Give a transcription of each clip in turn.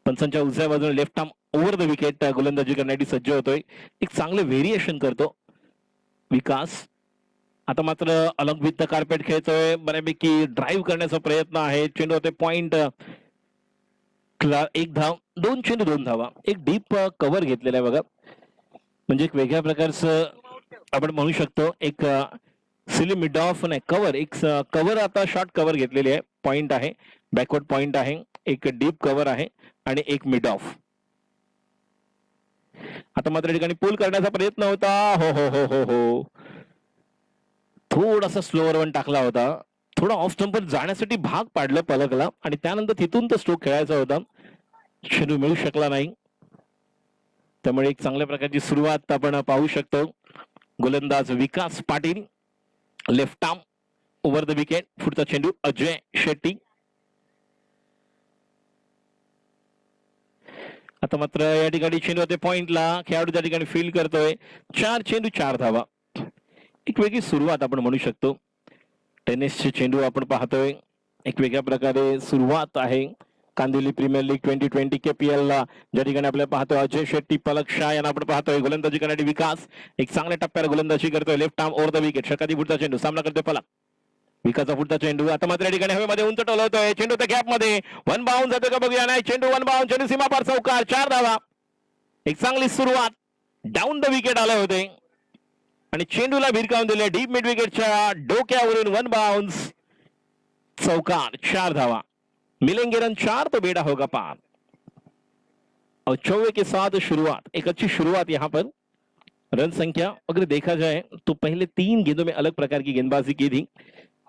पंचांच्या उजव्या बाजूने left arm over the wicket गोलंदाजी करण्यासाठी सज्ज होतोय. एक चांगले व्हेरिएशन करतो विकास. आता मात्र अलॉंग विथ द कार्पेट खेळतोय, बऱ्यापैकी ड्राईव्ह करण्याचा प्रयत्न आहे. चेंडू होते पॉइंट, एक धाव, 2 चेंडू 2 धावा. एक डीप कव्हर घेतलेला आहे बघा, म्हणजे एक वेगळ्या प्रकारचं आपण म्हणू शकतो. एक सिली मिड ऑफ नाही, कव्हर, एक कव्हर, आता शॉर्ट कव्हर घेतलेली आहे. पॉइंट आहे, बॅकवर्ड पॉइंट आहे, एक डीप कव्हर आहे आणि एक मिड ऑफ. आता मात्र ठिकाणी पुल करण्याचा प्रयत्न होता. हो हो हो हो हो, थोडासा स्लोअर वन टाकला होता, थोडा ऑफ स्टंपर जाण्यासाठी भाग पाडलं पलकला आणि त्यानंतर तिथून तो स्ट्रोक खेळायचा होता. चेंडू मिळू शकला नाही, त्यामुळे एक चांगल्या प्रकारची सुरुवात आपण पाहू शकतो. गोलंदाज Vikas Patil, left arm over the wicket. पुढचा चेंडू अजय शेट्टी. आता मात्र या ठिकाणी चेंडू होते पॉइंटला, खेळाडू त्या ठिकाणी फील्ड करतोय. 4 चेंडू 4 धावा. एक वेगळी सुरुवात आपण म्हणू शकतो. टेनिसचे चेंडू आपण पाहतोय, एक वेगळ्या प्रकारे सुरुवात आहे. कांदिवली प्रीमियर लीग 2020 KPL ला ज्या ठिकाणी आपल्याला पाहतोय अजय शेट्टी, पलक शाह यांना आपण पाहतोय. गोलंदाजी करण्यासाठी विकास एक चांगल्या टप्प्यावर गोलंदाजी करतोय. Left arm over the wicket. षटकारी पुढचा चेंडू सामना करतोय पलक. विकासचा पुढचा चेंडू आता मात्र या ठिकाणी हवेमध्ये उंच टोलवतोय. चेंडू त्या गॅप मध्ये वन बाउंड जातो का बघूया. नाही, चेंडू वन बाउंड, चेंडू सीमापार चौकार. 4 धावा. एक चांगली सुरुवात, डाऊन द विकेट आले होते आणि चेंडूला भिरकावून दिले डीप मिड विकेटच्या डोक्यावरून. वन बाउंड, चौकार. 4 धावा. मिलेंगे रन 4 तो बेड़ा होगा पार. और 24 के साथ शुरुआत, एक अच्छी शुरुआत यहाँ पर. रन संख्या अगर देखा जाए तो पहले 3 गेंदों में अलग प्रकार की गेंदबाजी की थी.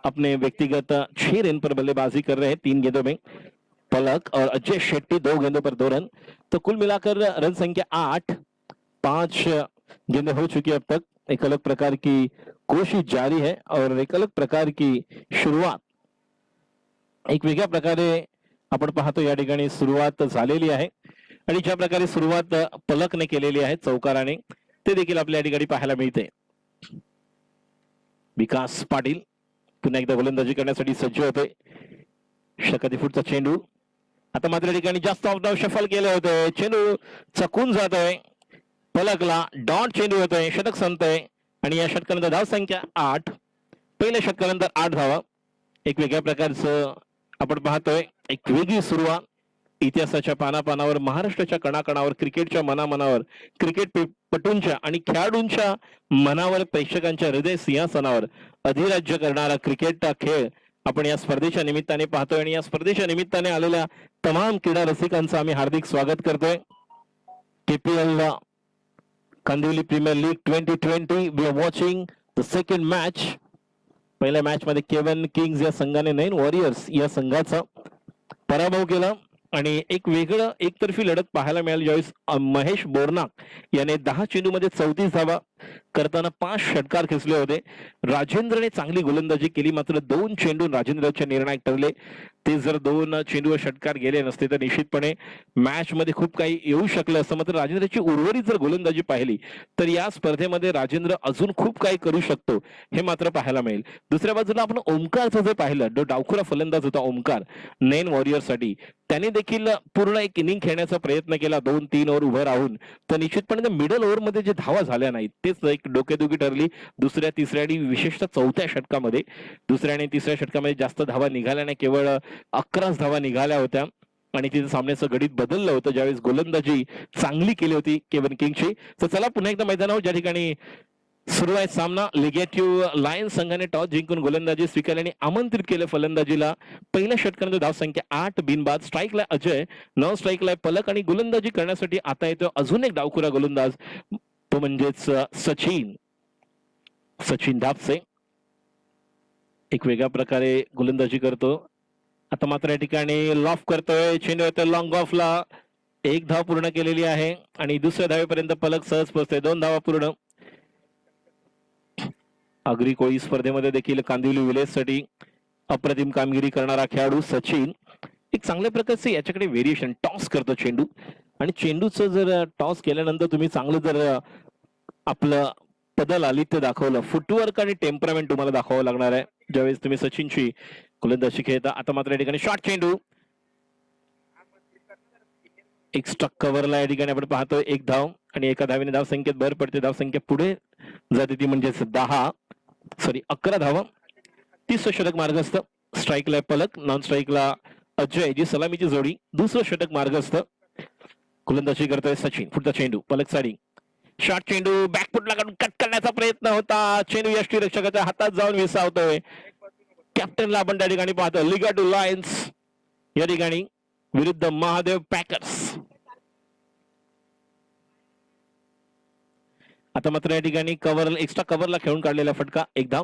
अपने व्यक्तिगत 6 रन पर बल्लेबाजी कर रहे हैं 3 गेंदों में पलक और अजय शेट्टी 2 गेंदों पर 2 रन. तो कुल मिलाकर रन संख्या 8. 5 गेंदें हो चुकी है अब तक. एक अलग प्रकार की कोशिश जारी है और एक अलग प्रकार की शुरुआत एक वेगळ्या प्रकारे आपण पाहतो या ठिकाणी सुरुवात झालेली आहे. आणि ज्या प्रकारे सुरुवात पलकने केलेली आहे चौकाराने, ते देखील आपल्या ठिकाणी पाहायला मिळते. विकास पाटील पुन्हा एकदा गोलंदाजी करण्यासाठी सज्ज होते. षटकारी फुटचा चेंडू आता मात्र ठिकाणी जास्त ऑफ डाऊन शफल केले होते. चेंडू चकून जातोय पलकला. डॉट चेंडू होतोय, षटक संपतोय आणि या षटकानंतर धाव संख्या 8. पहिल्या षटकानंतर 8 धावा. एक वेगळ्या प्रकारचं आपण पाहतोय, एक वेगळी सुरुवात. इतिहासाच्या पानापानावर, महाराष्ट्राच्या कणाकणावर, क्रिकेटच्या मनामनावर, क्रिकेट पटूंच्या आणि खेळाडूंच्या मनावर, प्रेक्षकांच्या हृदय सिंहासनावर अधिराज्य करणारा क्रिकेटचा खेळ आपण या स्पर्धेच्या निमित्ताने पाहतोय. आणि या स्पर्धेच्या निमित्ताने आलेल्या तमाम क्रीडा रसिकांचं आम्ही हार्दिक स्वागत करतोय. KPL Kandivali premier league 2020 we are watching the second match. पहिल्या मॅच मध्ये केवन किंग्स या संघाने 9 वॉरियर्स या संघाचा पराभव केला आणि एक वेगळं एकतर्फी लढत पाहायला मिळाली, ज्यावेळेस महेश बोरनाक याने 10 चेंडूमध्ये 34 धावा करताना 5 षटकार खेचले होते. राजेंद्रने चांगली गोलंदाजी केली, मात्र 2 चेंडू राजेंद्रचे निर्णायक ठरले. ते जर 2 चेंडूवर षटकार गेले नसते तर निश्चितपणे मॅच मध्ये खूप काही येऊ शकलं असतं. मात्र राजेंद्रची उर्वरित जर गोलंदाजी पाहिली तर या स्पर्धेमध्ये राजेंद्र अजून खूप काही करू शकतो हे मात्र पाहायला मिळेल. दुसऱ्या बाजूला आपण ओमकारचं जर पाहिलं, जो डावखुरा फलंदाज होता ओमकार 9 वॉरियर्ससाठी, त्याने देखील पूर्ण एक इनिंग खेळण्याचा प्रयत्न केला 2-3 ओव्हर उभं राहून. तर निश्चितपणे मिडल ओव्हर मध्ये जे धावा झाल्या नाहीत तेच एक डोकेदुखी ठरली. दुसऱ्या तिसऱ्या आणि विशेषतः चौथ्या षटकामध्ये, दुसऱ्या आणि तिसऱ्या षटकामध्ये जास्त धावा निघाल्या नाही, केवळ 11 धावा निघाल्या होत्या आणि तिथे सामन्याचं गणित बदललं होतं ज्यावेळेस गोलंदाजी चांगली केली होती केवन किंगची. तर चला पुन्हा एकदा मैदानावर ज्या ठिकाणी सुरू आहे सामना. लिगेटिव्ह लायन्स संघाने टॉस जिंकून गोलंदाजी स्वीकारली आणि आमंत्रित केले फलंदाजीला. पहिल्या षटकानंतर धाव संख्या 8 बिनबाद. स्ट्राईकला अजय, 9 स्ट्राईकला पलक आणि गोलंदाजी करण्यासाठी आता येतो अजून एक डावखुरा गोलंदाज, तो म्हणजेच सचिन दापसे. एक वेगळ्या प्रकारे गोलंदाजी करतो. आता मात्र या ठिकाणी लॉफ करतोय, चेंडू येतोय लॉंग ऑफला. 1 धाव पूर्ण केलेली आहे आणि दुसऱ्या धावेपर्यंत पलक सहज पोहोचतोय. 2 धावा पूर्ण. आगरी कोळी स्पर्धेमध्ये देखील कांदिवली विलेजसाठी अप्रतिम कामगिरी करणारा खेळाडू सचिन. एक चांगल्या प्रकारचे याच्याकडे व्हेरिएशन, टॉस करतो चेंडू आणि चेंडूचं जर टॉस केल्यानंतर तुम्ही चांगलं जर आपलं पदल आलित्य दाखवलं, फुटवर्क आणि टेम्परामेंट तुम्हाला दाखवावं लागणार आहे ज्यावेळेस तुम्ही सचिनची गोलंदाजी खेळता. आता मात्र या ठिकाणी शॉर्ट चेंडू एक्स्ट्रा कव्हरला या ठिकाणी आपण पाहतोय 1 धाव आणि एका धावेने धाव संख्येत भर पडते. धाव संख्या पुढे जाते ती म्हणजेच 11 धावा. 30 षटक मार्गस्थ. स्ट्राईकला पलक, नॉन स्ट्राईकला अजय, जी सलामीची जोडी. दुसरं षटक मार्गस्थ. गोलंदाजी करतोय सचिन. पुढचा चेंडू पलक साडी. शॉर्ट चेंडू बॅकफुटला काढून कट करण्याचा प्रयत्न होता. चेंडू यष्टीरक्षकाच्या हातात जाऊन विसावतोय. कॅप्टनला आपण त्या ठिकाणी पाहतो. लिगाडू लायन्स या ठिकाणी विरुद्ध महादेव पॅकर्स. आता मात्र या ठिकाणी कव्हर, एक्स्ट्रा कव्हरला खेळून काढलेला फटका 1 धाव.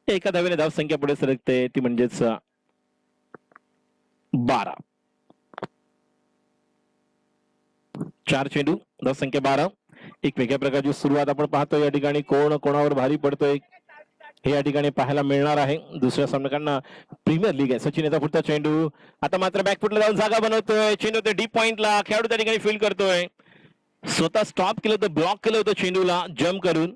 एका धावेने धाव संख्या पुढे सरकते ती म्हणजेच 12. 4 चेंडू, धाव संख्या 12. एक वेगळ्या प्रकारची सुरुवात आपण पाहतोय या ठिकाणी. कोण कोणावर भारी पडतोय हे या ठिकाणी पाहायला मिळणार आहे. दुसऱ्या सामन्यांना प्रीमियर लीग आहे. सचिन याचा पुढचा चेंडू. आता मात्र बॅकफुटला जाऊन जागा बनवतोय. चेंडू ते डीप पॉइंटला. खेळाडू त्या ठिकाणी फील्ड करतोय. स्वतः स्टॉप केलं होतं, ब्लॉक केलं होतं चेंडूला जम्प करून.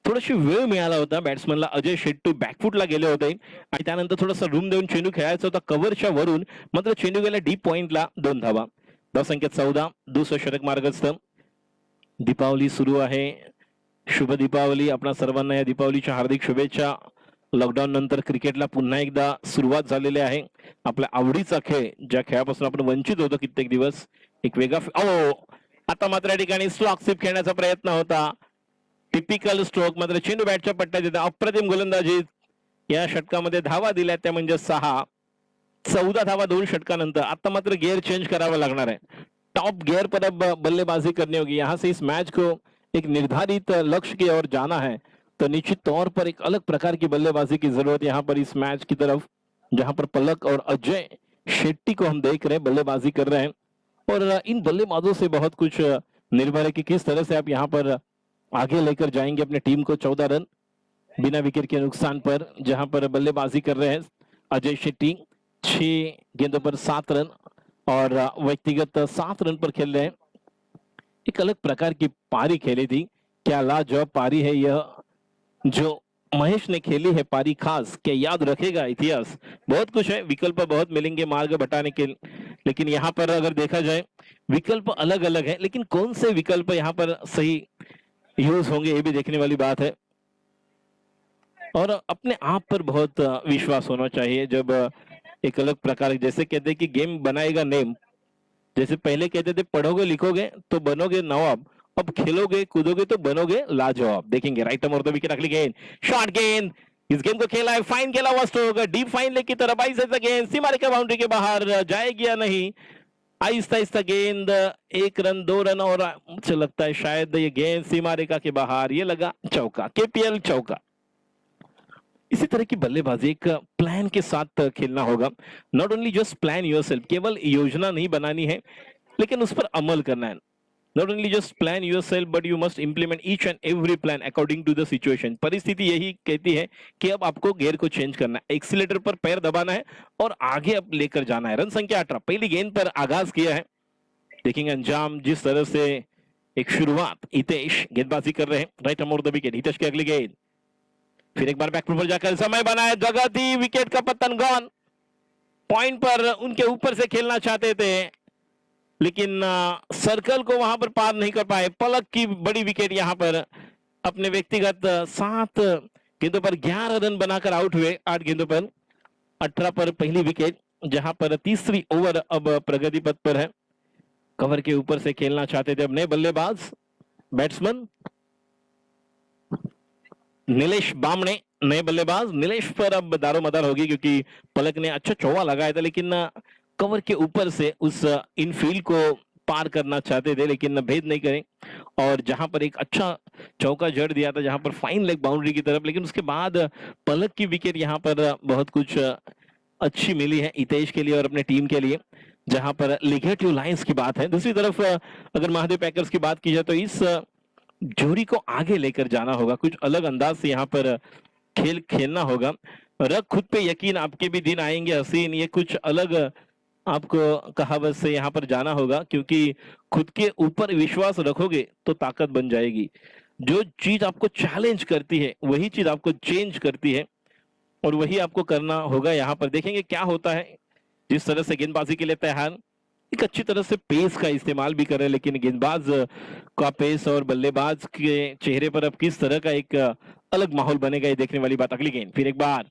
थोडीशी वेळ मिळाला होता बॅट्समनला. अजय शेट्टी बॅकफुटला गेले होते आणि त्यानंतर थोडासा रूम देऊन चेंडू खेळायचा होता कव्हरच्या वरून. मात्र चेंडू गेला डीप पॉइंटला. 2 धावा. धाव संख्या 14. दुसरं षटक मार्गस्थ. दीपावली सुरू आहे. शुभ दीपावली. आपणा सर्वांना या दीपावलीच्या हार्दिक शुभेच्छा. लॉकडाऊन नंतर क्रिकेटला पुन्हा एकदा सुरुवात झालेली आहे. आपल्या आवडीचा खेळ, ज्या खेळापासून आपण वंचित होतो कित्येक दिवस, एक वेगळा. आता मात्र या ठिकाणी स्लॉक स्वीप खेळण्याचा प्रयत्न होता. Typical stroke. मात्र चेंडू बॅटच्या पट्ट्यात येतात. अप्रतिम गोलंदाजी. या षटकामध्ये धावा दिल्या त्या म्हणजे 6. 14 धावा 2 षटकानंतर. आता मात्र गिअर चेंज करावा लागणार है. टॉप गियर पर अब बल्लेबाजी करनी होगी. यहाँ से इस मैच को एक निर्धारित लक्ष्य की ओर जाना है तो निश्चित तौर पर एक अलग प्रकार की बल्लेबाजी की जरूरत यहाँ पर इस मैच की तरफ, जहां पर पलक और अजय शेट्टी को हम देख रहे हैं बल्लेबाजी कर रहे हैं. और इन बल्लेबाजों से बहुत कुछ निर्भर है कि किस तरह से आप यहाँ पर आगे लेकर जाएंगे अपने टीम को. 14 रन बिना विकेट के नुकसान पर जहां पर बल्लेबाजी कर रहे हैं अजय शेट्टी. 6 गेंदों पर 7 रन और व्यक्तिगत 7 रन पर खेल रहे हैं. एक अलग प्रकार की पारी खेली थी. क्या लाजवाब पारी है यह जो महेश ने खेली है पारी. खास क्या याद रखेगा इतिहास. बहुत कुछ है, विकल्प बहुत मिलेंगे मार्ग बटाने के, लेकिन यहाँ पर अगर देखा जाए विकल्प अलग अलग है, लेकिन कौन से विकल्प यहाँ पर सही यूज होंगे ये भी देखने वाली बात है. और अपने आप पर बहुत विश्वास होना चाहिए. जब एक अलग प्रकार, जैसे कहते हैं कि गेम बनाएगा नेम, जैसे पहले कहते थे पढ़ोगे लिखोगे तो बनोगे नवाब, अब खेलोगे कूदोगे तो बनोगे लाजवाब. देखेंगे राइट मोर द विकेट. अगली गेंद, शॉर्ट गेंद. इस गेंद को खेला है, फाइन खेला हुआ स्ट्रोक, डीप फाइन लेग की तरफ. आई से गेंद सीमा रेखा बाउंड्री के बाहर जाएगी या नहीं. आहिस्ता आहिस्ता गेंद. 1 रन 2 रन और मुझे लगता है शायद ये गेंद सीमा रेखा के बाहर. ये लगा चौका. केपीएल चौका. इसी तरह की बल्लेबाजी एक प्लान के साथ खेलना होगा. Not only just plan yourself, केवल योजना नहीं बनानी है लेकिन उस पर अमल करना है. Not only just plan yourself but you must implement each and every plan according to the situation. परिस्थिति यही कहती है कि अब आपको गियर को चेंज करना है, एक्सीलेटर पर पैर दबाना है और आगे अब लेकर जाना है. रन संख्या 18. पहली गेंद पर आगाज किया है. देखेंगे अंजाम जिस तरह से एक शुरुआत. हितेश गेंदबाजी कर रहे हैं. Right more the wicket. Hitesh की अगली गेंद. फिर एक बार बैकफुट पर जाकर समय बनाया. जगह दी. विकेट का पतन गॉन. पॉइंट पर उनके ऊपर से खेलना चाहते थे लेकिन सर्कल को वहां पर पार नहीं कर पाए. पलक की बड़ी विकेट यहां पर. अपने व्यक्तिगत 7 गेंदों पर 11 रन बनाकर आउट हुए. 8 गेंदों पर 18 पर पहली विकेट, जहां पर तीसरी ओवर अब प्रगति पथ पर है. कवर के ऊपर से खेलना चाहते थे अपने बल्लेबाज बैट्समैन नीलेश बामणे. नए बल्लेबाज नीलेश पर अब दारोमदार होगी क्योंकि पलक ने अच्छा चौवा लगाया था लेकिन कवर के ऊपर से उस इनफील्ड को पार करना चाहते थे लेकिन भेद नहीं करें. और जहां पर एक अच्छा चौका जड़ दिया था जहां पर फाइन लेग बाउंड्री की तरफ, लेकिन उसके बाद पलक की विकेट यहां पर बहुत कुछ अच्छी मिली है हितेश के लिए और अपने टीम के लिए, जहां पर लिगेटिव लाइंस की बात है. दूसरी तरफ अगर महादेव पैकर्स की बात की जाए तो इस जोड़ी को आगे लेकर जाना होगा. कुछ अलग अंदाज से यहाँ पर खेल खेलना होगा. रख खुद पे यकीन, आपके भी दिन आएंगे हसीन. ये कुछ अलग आपको कहावत से यहाँ पर जाना होगा क्योंकि खुद के ऊपर विश्वास रखोगे तो ताकत बन जाएगी. जो चीज आपको चैलेंज करती है वही चीज आपको चेंज करती है और वही आपको करना होगा. यहाँ पर देखेंगे क्या होता है. जिस तरह से गेंदबाजी के लिए तैयार. एक अच्छी तरह से पेस का इस्तेमाल भी कर रहे हैं, लेकिन गेंदबाज का पेस और बल्लेबाज के चेहरे पर अब किस तरह का एक अलग माहौल बनेगा, ये देखने वाली बात। अगली गेंद फिर एक बार,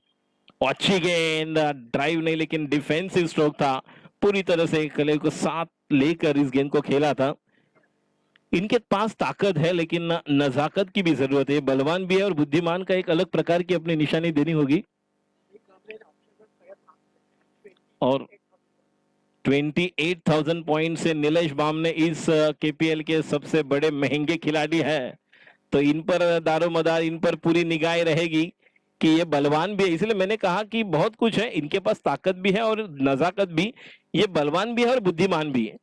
अच्छी गेंद, ड्राइव नहीं लेकिन डिफेंसिव स्ट्रोक था, पूरी तरह से कले को साथ लेकर इस गेंद को खेला था। इनके पास ताकत है लेकिन नजाकत की भी जरूरत है, बलवान भी है और बुद्धिमान का एक अलग प्रकार की अपनी निशानी देनी होगी। और 28,000 पॉइंट से नीलेश बामणे इस केपीएल के सबसे बड़े महंगे खिलाड़ी है, तो इन पर दारोमदार, इन पर पूरी निगाह रहेगी कि ये बलवान भी है। इसलिए मैंने कहा कि बहुत कुछ है, इनके पास ताकत भी है और नजाकत भी, ये बलवान भी है और बुद्धिमान भी है।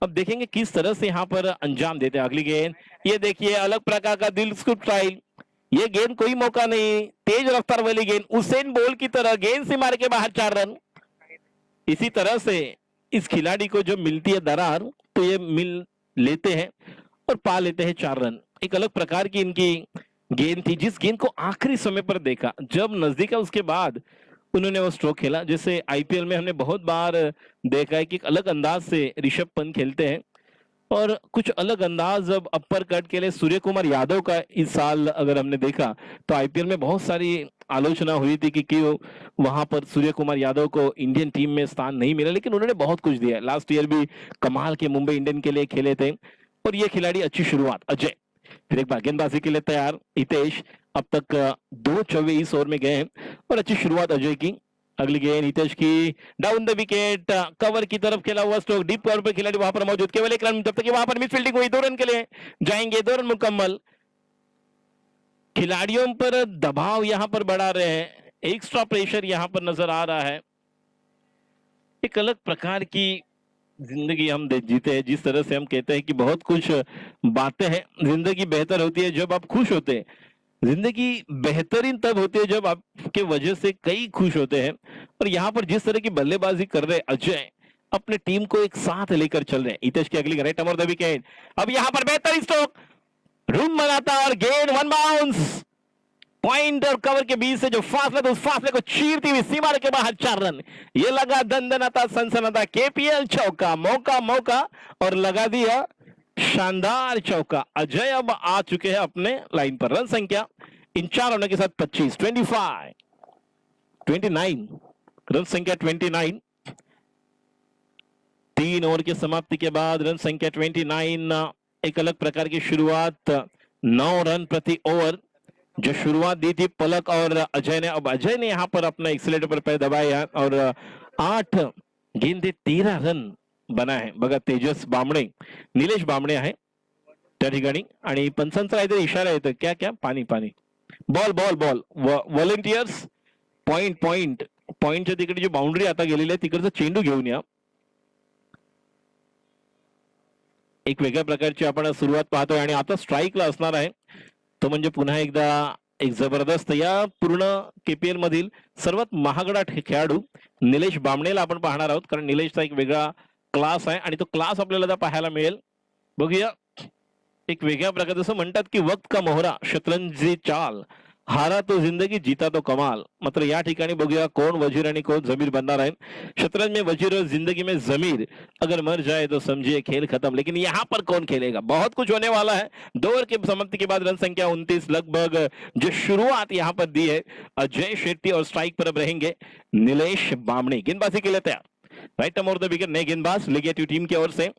अब देखेंगे किस तरह से यहाँ पर अंजाम देते हैं। अगली गेंद, ये देखिए अलग प्रकार का दिल स्कूप ट्रायल, ये गेंद कोई मौका नहीं, तेज रफ्तार वाली गेंद, उसेन बोल्ट की तरह गेंद से मार के बाहर 4 रन। इसी तरह से इस खिलाड़ी को जो मिलती है दरार, तो ये मिल लेते हैं और पा लेते हैं 4 रन। एक अलग प्रकार की इनकी गेंद थी, जिस गेंद को आखिरी समय पर देखा, जब नजदीक है उसके बाद उन्होंने वो स्ट्रोक खेला। जैसे आईपीएल में हमने बहुत बार देखा है कि एक अलग अंदाज से ऋषभ पंत खेलते हैं और कुछ अलग अंदाज अब अपर कट के लिए सूर्य कुमार यादव का इस साल अगर हमने देखा तो आईपीएल में बहुत सारी आलोचना हुई थी कि क्यों वहां पर सूर्य कुमार यादव को इंडियन टीम में स्थान नहीं मिला, लेकिन उन्होंने बहुत कुछ दिया। लास्ट ईयर भी कमाल के मुंबई इंडियन के लिए खेले थे और ये खिलाड़ी अच्छी शुरुआत। अजय फिर एक बार गेंदबाजी के लिए तैयार, हितेश अब तक 2 ओवर में गए हैं और अच्छी शुरुआत अजय की। अगली गेंद हितेश की, डाउन द विकेट, कवर की तरफ खेला हुआ स्ट्रोक, डीप कवर पर खिलाड़ी वहां पर मौजूद, केवल 1 रन, जब तक वहां पर मिस फील्डिंग हुई, 2 रन के लिए जाएंगे, 2 रन मुकम्मल। खिलाड़ियों पर दबाव यहां पर बढ़ा रहे हैं, एक्स्ट्रा प्रेशर यहां पर नजर आ रहा है। एक अलग प्रकार की जिंदगी हम जीते हैं, जिस तरह से हम कहते हैं कि बहुत कुछ बातें हैं, जिंदगी बेहतर होती है जब आप खुश होते हैं, जिंदगी बेहतरीन तब होती है जब आपके वजह से कई खुश होते हैं। और यहाँ पर जिस तरह की बल्लेबाजी कर रहे अजय, अपने टीम को एक साथ लेकर चल रहे हैं। हितेश की अगली राइट अमर द विकेट, अब यहाँ पर बेहतर स्ट्रोक, रूम बनाता और गेंद 1 बाउंस, पॉइंट और कवर के बीच से जो फासला था, उस फासले को चीरती हुई सीमा के बाहर 4 रन। ये लगा दंदनाता सनसनाता केपीएल चौका, मौका मौका और लगा दिया शानदार चौका। अजय अब आ चुके हैं अपने लाइन पर। रन संख्या इन 4 रनों के साथ 25, 29 रन संख्या 29। 3 ओवर की समाप्ति के बाद रन संख्या 29। एक अलग प्रकार की शुरुआत, 9 रन प्रति ओवर जो शुरुआत दी थी पलक और अजय ने। अब अजय ने यहां पर अपना एक्सीलेटर पर पैर दबाया और 8 गेंदे 13 रन बना है बघा। तेजस बामणे, निलेश बामणे आहे त्या ठिकाणी आणि पंचांचा काहीतरी इशारा येतो, क्या क्या पाणी पाणी, ball ball ball, volunteers point point पॉइंटच्या तिकडे जी बाउंड्री आता गेलेली आहे तिकडचा चेंडू घेऊन या। एक वेगळ्या प्रकारची आपण सुरुवात पाहतोय आणि आता स्ट्राईकला असणार आहे तो म्हणजे पुन्हा एकदा एक जबरदस्त या पूर्ण केपीएल मधील सर्वात महागडा खेळाडू निलेश बामणेला आपण पाहणार आहोत, कारण निलेशचा एक वेगळा क्लास आहे आणि तो क्लास आपल्याला पाहायला मिळेल। बघूया एक वेगळ्या प्रकार, जसं म्हणतात की वक्त का मोहरा शतरंजी चाल, हारा तो जिंदगी जीता तो कमाल। मात्र या ठिकाणी बघूया कोण वजीर आणि कोण जमीर बनणार आहे। शतरंज में वजीर और जिंदगी में जमीर, अगर मर जाए तो समझिए खेल खत्म। लेकिन यहाँ पर कौन खेलेगा, बहुत कुछ होने वाला है। 2 ओवर की समाप्ति के बाद रन संख्या 29 लगभग जो शुरुआत यहाँ पर दी है अजय शेट्टी और स्ट्राइक पर अब रहेंगे निलेश बामणे। गेंदबाजी के लिए तैयार, राइट अमोर द विकेट, नए गेंदबाज लेगी टीम की ओर से।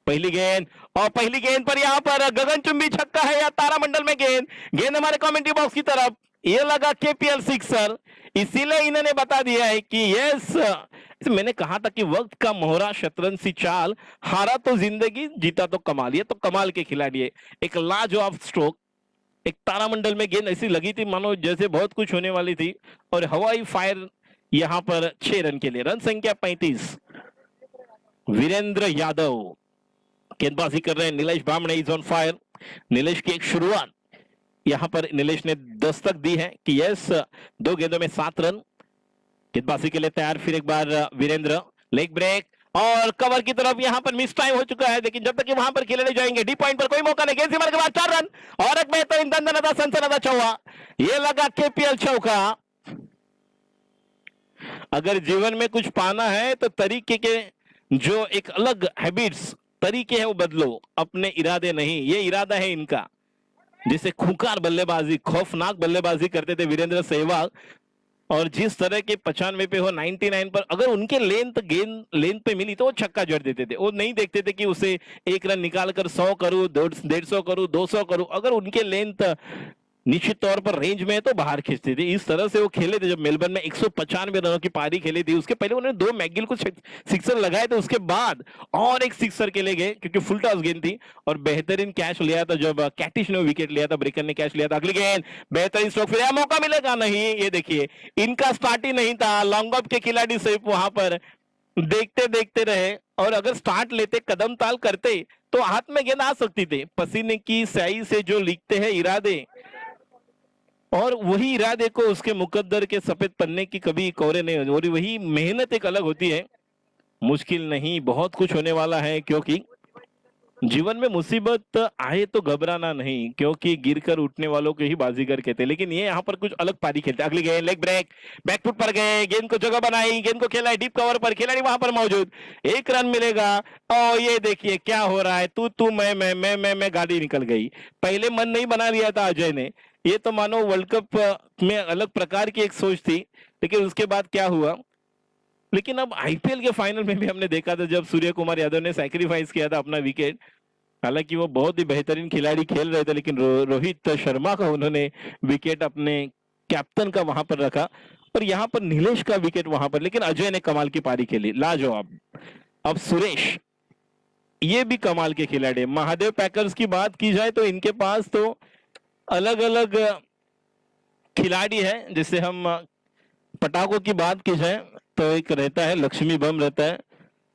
पहली गेंद और पहली गेंद पर यहाँ पर गगनचुंबी छक्का है या तारामंडल में गेंद, गेंद हमारे कमेंट्री बॉक्स की तरफ, ये लगा केपीएल सिक्सर। इसीलिए इन्होंने बता दिया है कि यस, मैंने कहा था कि वक्त का मोहरा शतरंज सी चाल, हारा तो जिंदगी जीता तो कमाल। ये तो कमाल के खिलाड़ी है, एक लाजवाब स्ट्रोक, एक तारामंडल में गेंद ऐसी लगी थी मानो जैसे बहुत कुछ होने वाली थी और हवाई फायर यहां पर 6 रन के लिए। रन संख्या 35। वीरेंद्र यादव गेंदबाजी कर रहे हैं, Nilesh Bamne is on fire. Nilesh की एक शुरुआत यहां पर निलेश ने दस्तक दी है कि यस, 2 गेंदों में 7 रन। गेंदबाजी के लिए तैयार फिर एक बार वीरेंद्र, लेग ब्रेक और कवर की तरफ यहां पर मिस टाइम हो चुका है, लेकिन जब तक कि वहां पर खिलाड़ी जाएंगे डी पॉइंट पर कोई मौका नहीं, गेंद से मार के बाद 4 रन और एक बेहतरीन दंदनाता सनसनाता चौका। ये लगा केपीएल चौका। अगर जीवन में कुछ पाना है तो तरीके के जो एक अलग हैबिट्स तरीके है वो बदलो, अपने इरादे नहीं। ये इरादा है इनका। जिसे खूंखार बल्लेबाजी, खौफनाक बल्लेबाजी करते थे वीरेंद्र सहवाग, और जिस तरह के 95 पे हो 99 पर अगर उनके गेंद लेंथ पे मिली तो वो छक्का जड़ देते थे। वो नहीं देखते थे कि उसे एक रन निकाल कर 100 करूं, 150 करूं, 200 करूं। अगर उनके लेंथ निश्चित तौर पर रेंज में है तो बाहर खींचते थे। इस तरह से वो खेले थे। जब मेलबर्न में 195 रनों की पारी खेली थी, उसके पहले उन्होंने 2 मैकगिल को सिक्सर लगाए थे, उसके बाद और एक सिक्सर के ले गए क्योंकि फुल टॉस गेंद थी, और बेहतरीन कैच लिया था जब कैटिश ने विकेट लिया था, ब्रेकर ने कैच लिया था। अगली गेंद बेहतरीन स्ट्रोक, फिर मौका मिलेगा नहीं। ये देखिए, इनका स्टार्ट ही नहीं था। लॉन्ग ऑफ के खिलाड़ी सिर्फ वहां पर देखते देखते रहे, और अगर स्टार्ट लेते, कदम ताल करते तो हाथ में गेंद आ सकती थी। पसीने की स्याही से जो लिखते हैं इरादे, और वही इरादे को उसके मुकद्दर के सफेद पन्ने की कभी कोरे नहीं होती, और वही मेहनत एक अलग होती है। मुश्किल नहीं, बहुत कुछ होने वाला है, क्योंकि जीवन में मुसीबत आए तो घबराना नहीं, क्योंकि गिरकर उठने वालों को ही बाजीगर कहते हैं। लेकिन ये यहाँ पर कुछ अलग पारी खेलते। अगली गेंद लेग ब्रेक, बैकफुट पर गए, गेंद को जगह बनाई, गेंद को खेला डीप कवर पर, खिलाड़ी वहां पर मौजूद, 1 रन मिलेगा। और ये देखिए क्या हो रहा है, तू मैं गाड़ी निकल गई। पहले मन नहीं बना लिया था अजय ने, ये तो मानो वर्ल्ड कप में अलग प्रकार की एक सोच थी, लेकिन उसके बाद क्या हुआ। लेकिन अब आईपीएल के फाइनल में भी हमने देखा था जब सूर्य कुमार यादव ने सैक्रिफाइस किया था अपना विकेट। हालांकि वो बहुत ही बेहतरीन खिलाड़ी खेल रहे थे, लेकिन रोहित शर्मा का उन्होंने विकेट अपने कैप्टन का वहां पर रखा, और यहाँ पर नीलेश का विकेट वहां पर। लेकिन अजय ने कमाल की पारी खेली, लाजवाब। अब सुरेश, ये भी कमाल के खिलाड़ी। महादेव पैकर्स की बात की जाए तो इनके पास तो अलग अलग खिलाड़ी है। जैसे हम पटाखों की बात की जाए तो एक रहता है लक्ष्मी बम रहता है,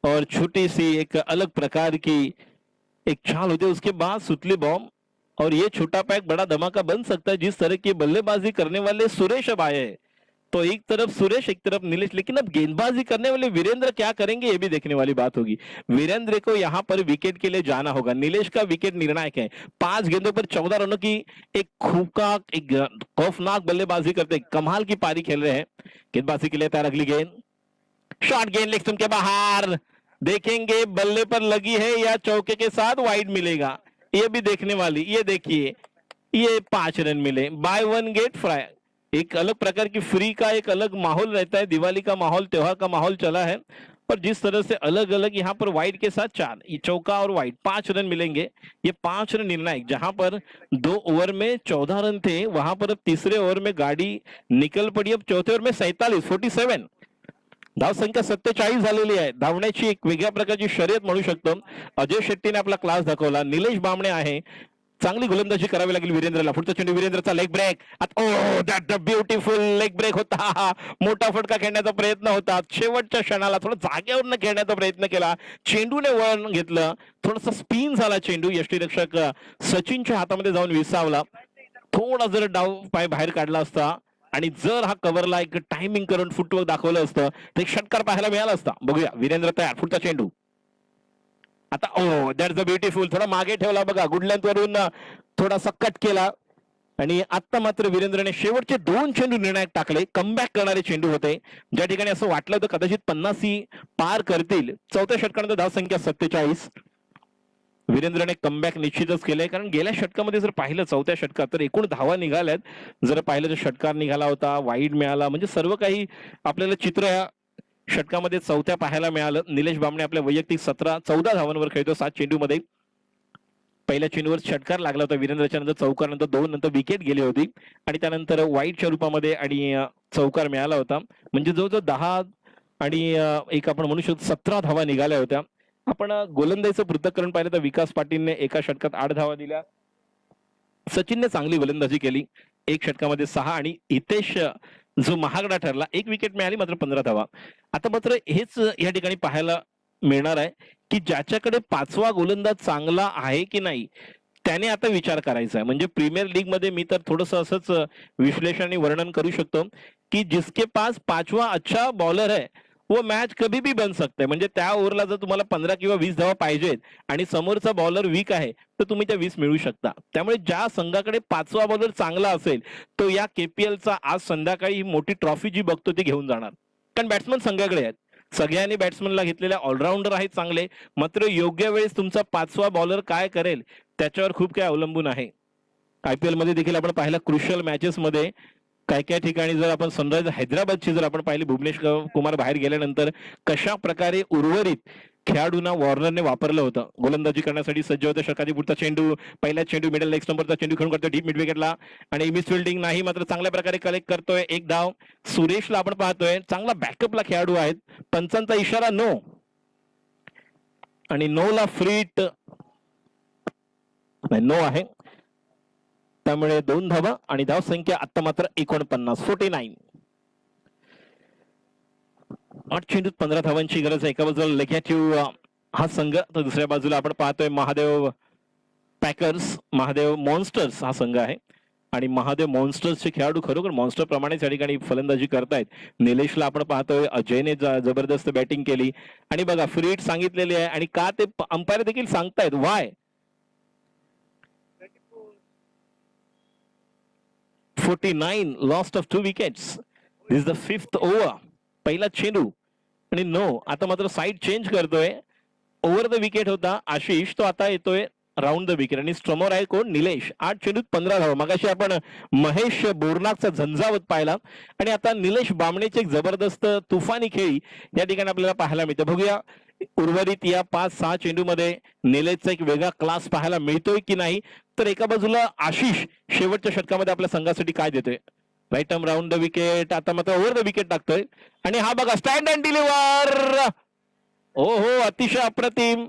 और छोटी सी एक अलग प्रकार की एक चाल होती है। उसके बाद सुतली बॉम्ब, और ये छोटा पैक बड़ा धमाका बन सकता है जिस तरह की बल्लेबाजी करने वाले सुरेश अब आए हैं। तो एक तरफ सुरेश, एक तरफ नीलेश, लेकिन अब गेंदबाजी करने वाले वीरेंद्र क्या करेंगे ये भी देखने वाली बात होगी। वीरेंद्र को यहाँ पर विकेट के लिए जाना होगा। नीलेश का विकेट निर्णायक है। 5 गेंदों पर 14 रनों की एक खूंखार, एक खौफनाक बल्लेबाजी करते, कमाल की पारी खेल रहे हैं। गेंदबाजी के लिए तैयार। अगली गेंद शॉर्ट गेंद लेग स्टंप के बाहर, देखेंगे बल्ले पर लगी है या चौके के साथ वाइड मिलेगा, ये भी देखने वाली। ये देखिए, ये 5 रन मिले, बाय 1 गेट फ्राई। एक अलग प्रकार की फ्री का एक अलग माहौल रहता है, दिवाली का माहौल, त्योहार का माहौल चला है। और जिस तरह से अलग अलग यहाँ पर वाइड के साथ 4, ये चौका और वाइड, 5 रन मिलेंगे। ये 5 रन निर्णायक, जहां पर 2 ओवर में 14 रन थे, वहां पर अब तीसरे ओवर में गाडी निकल पड़ी। अब चौथे ओवर में 47 धाव संख्या 47 झालेली आहे। धावण्याची एक वेगळ्या प्रकारची शर्यत म्हणू शकतो। अजय शेट्टीने आपला क्लास दाखवला। निलेश बामणे आहे, चांगली गोलंदाजी करावी लागेल वीरेंद्रला। पुढचा चेंडू, वीरेंद्रचा leg break, that beautiful leg break होता। मोठा फटका खेळण्याचा प्रयत्न होता, शेवटच्या क्षणाला थोडा जागेवरनं खेळण्याचा प्रयत्न केला, चेंडूने वळण घेतलं, थोडासा स्पिन झाला चेंडू, यष्टीरक्षक सचिनच्या हातामध्ये जाऊन विसावला। थोडा जर डाव पाय बाहेर काढला असता आणि जर हा कव्हरला एक टायमिंग करून फुटवर्क दाखवलं असतं तर एक षटकार पाहायला मिळाला असता। बघूया, वीरेंद्र तयार, पुढचा चेंडू आता। दॅट्स अ ब्युटिफुल, थोडा मागे ठेवला बघा, गुड लेंथ वरून थोडासा कट केला, आणि आता मात्र वीरेंद्रने शेवटचे 2 चेंडू निर्णायक टाकले। कमबॅक करणारे चेंडू होते, ज्या ठिकाणी असं वाटलं होतं कदाचित 50 पार करतील। चौथ्या षटकानंतर धाव संख्या 47। वीरेंद्रने कमबॅक निश्चितच केलंय, कारण गेल्या षटकामध्ये जर पाहिलं, चौथ्या षटकात तर एकूण धावा निघाल्यात। जर पाहिलं तर षटकार निघाला होता, वाईड मिळाला, म्हणजे सर्व काही आपल्याला चित्र या षटकामध्ये चौथ्या पाहायला मिळालं। निलेश बामणे आपल्या वैयक्तिक 14 धावांवर खेळतो 7 चेंडूमध्ये। पहिल्या चेंडूवर षटकार लागला होता वीरेंद्रच्या, नंतर चौकार, नंतर 2 नंतर विकेट गेली होती, आणि त्यानंतर वाईडच्या रूपामध्ये आणि चौकार मिळाला होता। म्हणजे जवळजवळ 10 आणि एक आपण म्हणू शकतो 17 धावा निघाल्या होत्या। आपण गोलंदाजीचं पृथक्करण पाहिलं तर विकास पाटीलने एका षटकात 8 धावा दिल्या, सचिनने चांगली गोलंदाजी केली, एक षटकामध्ये 6, आणि हितेश जो महागडा ठरला, 1 विकेट मिळाली, मात्र 15 धावा। आता मात्र हेच या ठिकाणी पाहायला मिळणार आहे की ज्याच्याकडे 5वा गोलंदाज चांगला आहे की नाही, त्याने आता विचार करायचा आहे। म्हणजे प्रीमियर लीग मध्ये मी तर थोडस असंच विश्लेषण आणि वर्णन करू शकतो की जिसके पास 5वां अच्छा बॉलर है वो मैच कभी भी बन सकते, म्हणजे त्या ओव्हरला जर तुम्हाला 15 किंवा 20 धावा पाहिजेत आणि समोरचा बॉलर वीक आहे तर तुम्ही त्या 20 मिळवू शकता। त्यामुळे ज्या संघाकडे 5वा बॉलर चांगला असेल तो या केपीएलचा आज संध्याकाळी ही मोठी ट्रॉफी जी बघतो ती घेऊन जाणार, कारण बॅट्समन संघाकडे आहेत। सगळ्यांनी बॅट्समनला घेतलेल्या ऑलराऊंडर आहेत चांगले, मात्र योग्य वेळेस तुमचा पाचवा बॉलर काय करेल त्याच्यावर खूप काही अवलंबून आहे. IPL मध्ये देखील आपण पाहिलं क्रुशियल मॅचेस मध्ये काय काय ठिकाणी जर आपण सनरायझर हैदराबादची जर आपण पाहिली, भुवनेश कुमार बाहेर गेल्यानंतर कशा प्रकारे उर्वरित खेळाडूंना वॉर्नरने वापरलं होतं. गोलंदाजी करण्यासाठी सज्ज होतं. षटकाची पुढचा चेंडू, पहिला चेंडू मिडल लेग नंबरचा चेंडू खेळून करतोय डीप मिड विकेटला आणि मिस फिल्डिंग नाही, मात्र चांगल्या प्रकारे कलेक्ट करतोय. एक धाव. सुरेशला आपण पाहतोय चांगला बॅकअपला खेळाडू आहेत. पंचांचा इशारा नो आणि नो ला फ्रीट नो आहे, त्यामुळे 2 धावा आणि धाव संख्या आता मात्र 49. 8 चेंडूत 15 धावांची गरज आहे. एका बाजूला लेगॅटिव्ह हा संघ, तर दुसऱ्या बाजूला आपण पाहतोय महादेव पॅकर्स, महादेव मॉन्स्टर्स हा संघ आहे. आणि महादेव मॉन्स्टर्सचे खेळाडू खरोखर मॉन्स्टर प्रमाणेच या ठिकाणी फलंदाजी करतायत. निलेशला आपण पाहतोय, अजयने जबरदस्त बॅटिंग केली आणि बघा फ्रीट सांगितलेली आहे आणि का ते अंपायर देखील सांगतायत Y. 49 lost of 2 wickets. This is the 5th over. पहिला चेंडू आणि नो. आता मात्र साईड चेंज करतोय. ओव्हर द विकेट होता आशिष, तो आता येतोय राऊंड द विकेट आणि स्ट्रमर आहे कोण, निलेश. 8 चेंडूत 15 धावा. मगाशी आपण महेश बोरनाकचा झंझावत पाहिला आणि आता निलेश बामणेची एक जबरदस्त तुफानी खेळी या ठिकाणी आपल्याला पाहायला मिळते. बघूया उर्वरित या 5-6 चेंडू मध्ये निलेशचा एक वेगळा क्लास पाहायला मिळतोय की नाही. तर एका बाजूला आशिष शेवटच्या षटकामध्ये आपल्या संघासाठी काय देतोय. Right arm round the wicket. आता मात्र ओव्हर द विकेट टाकतोय आणि हा बघा स्टँड अँड डिलिव्हर. ओ हो, अतिशय अप्रतिम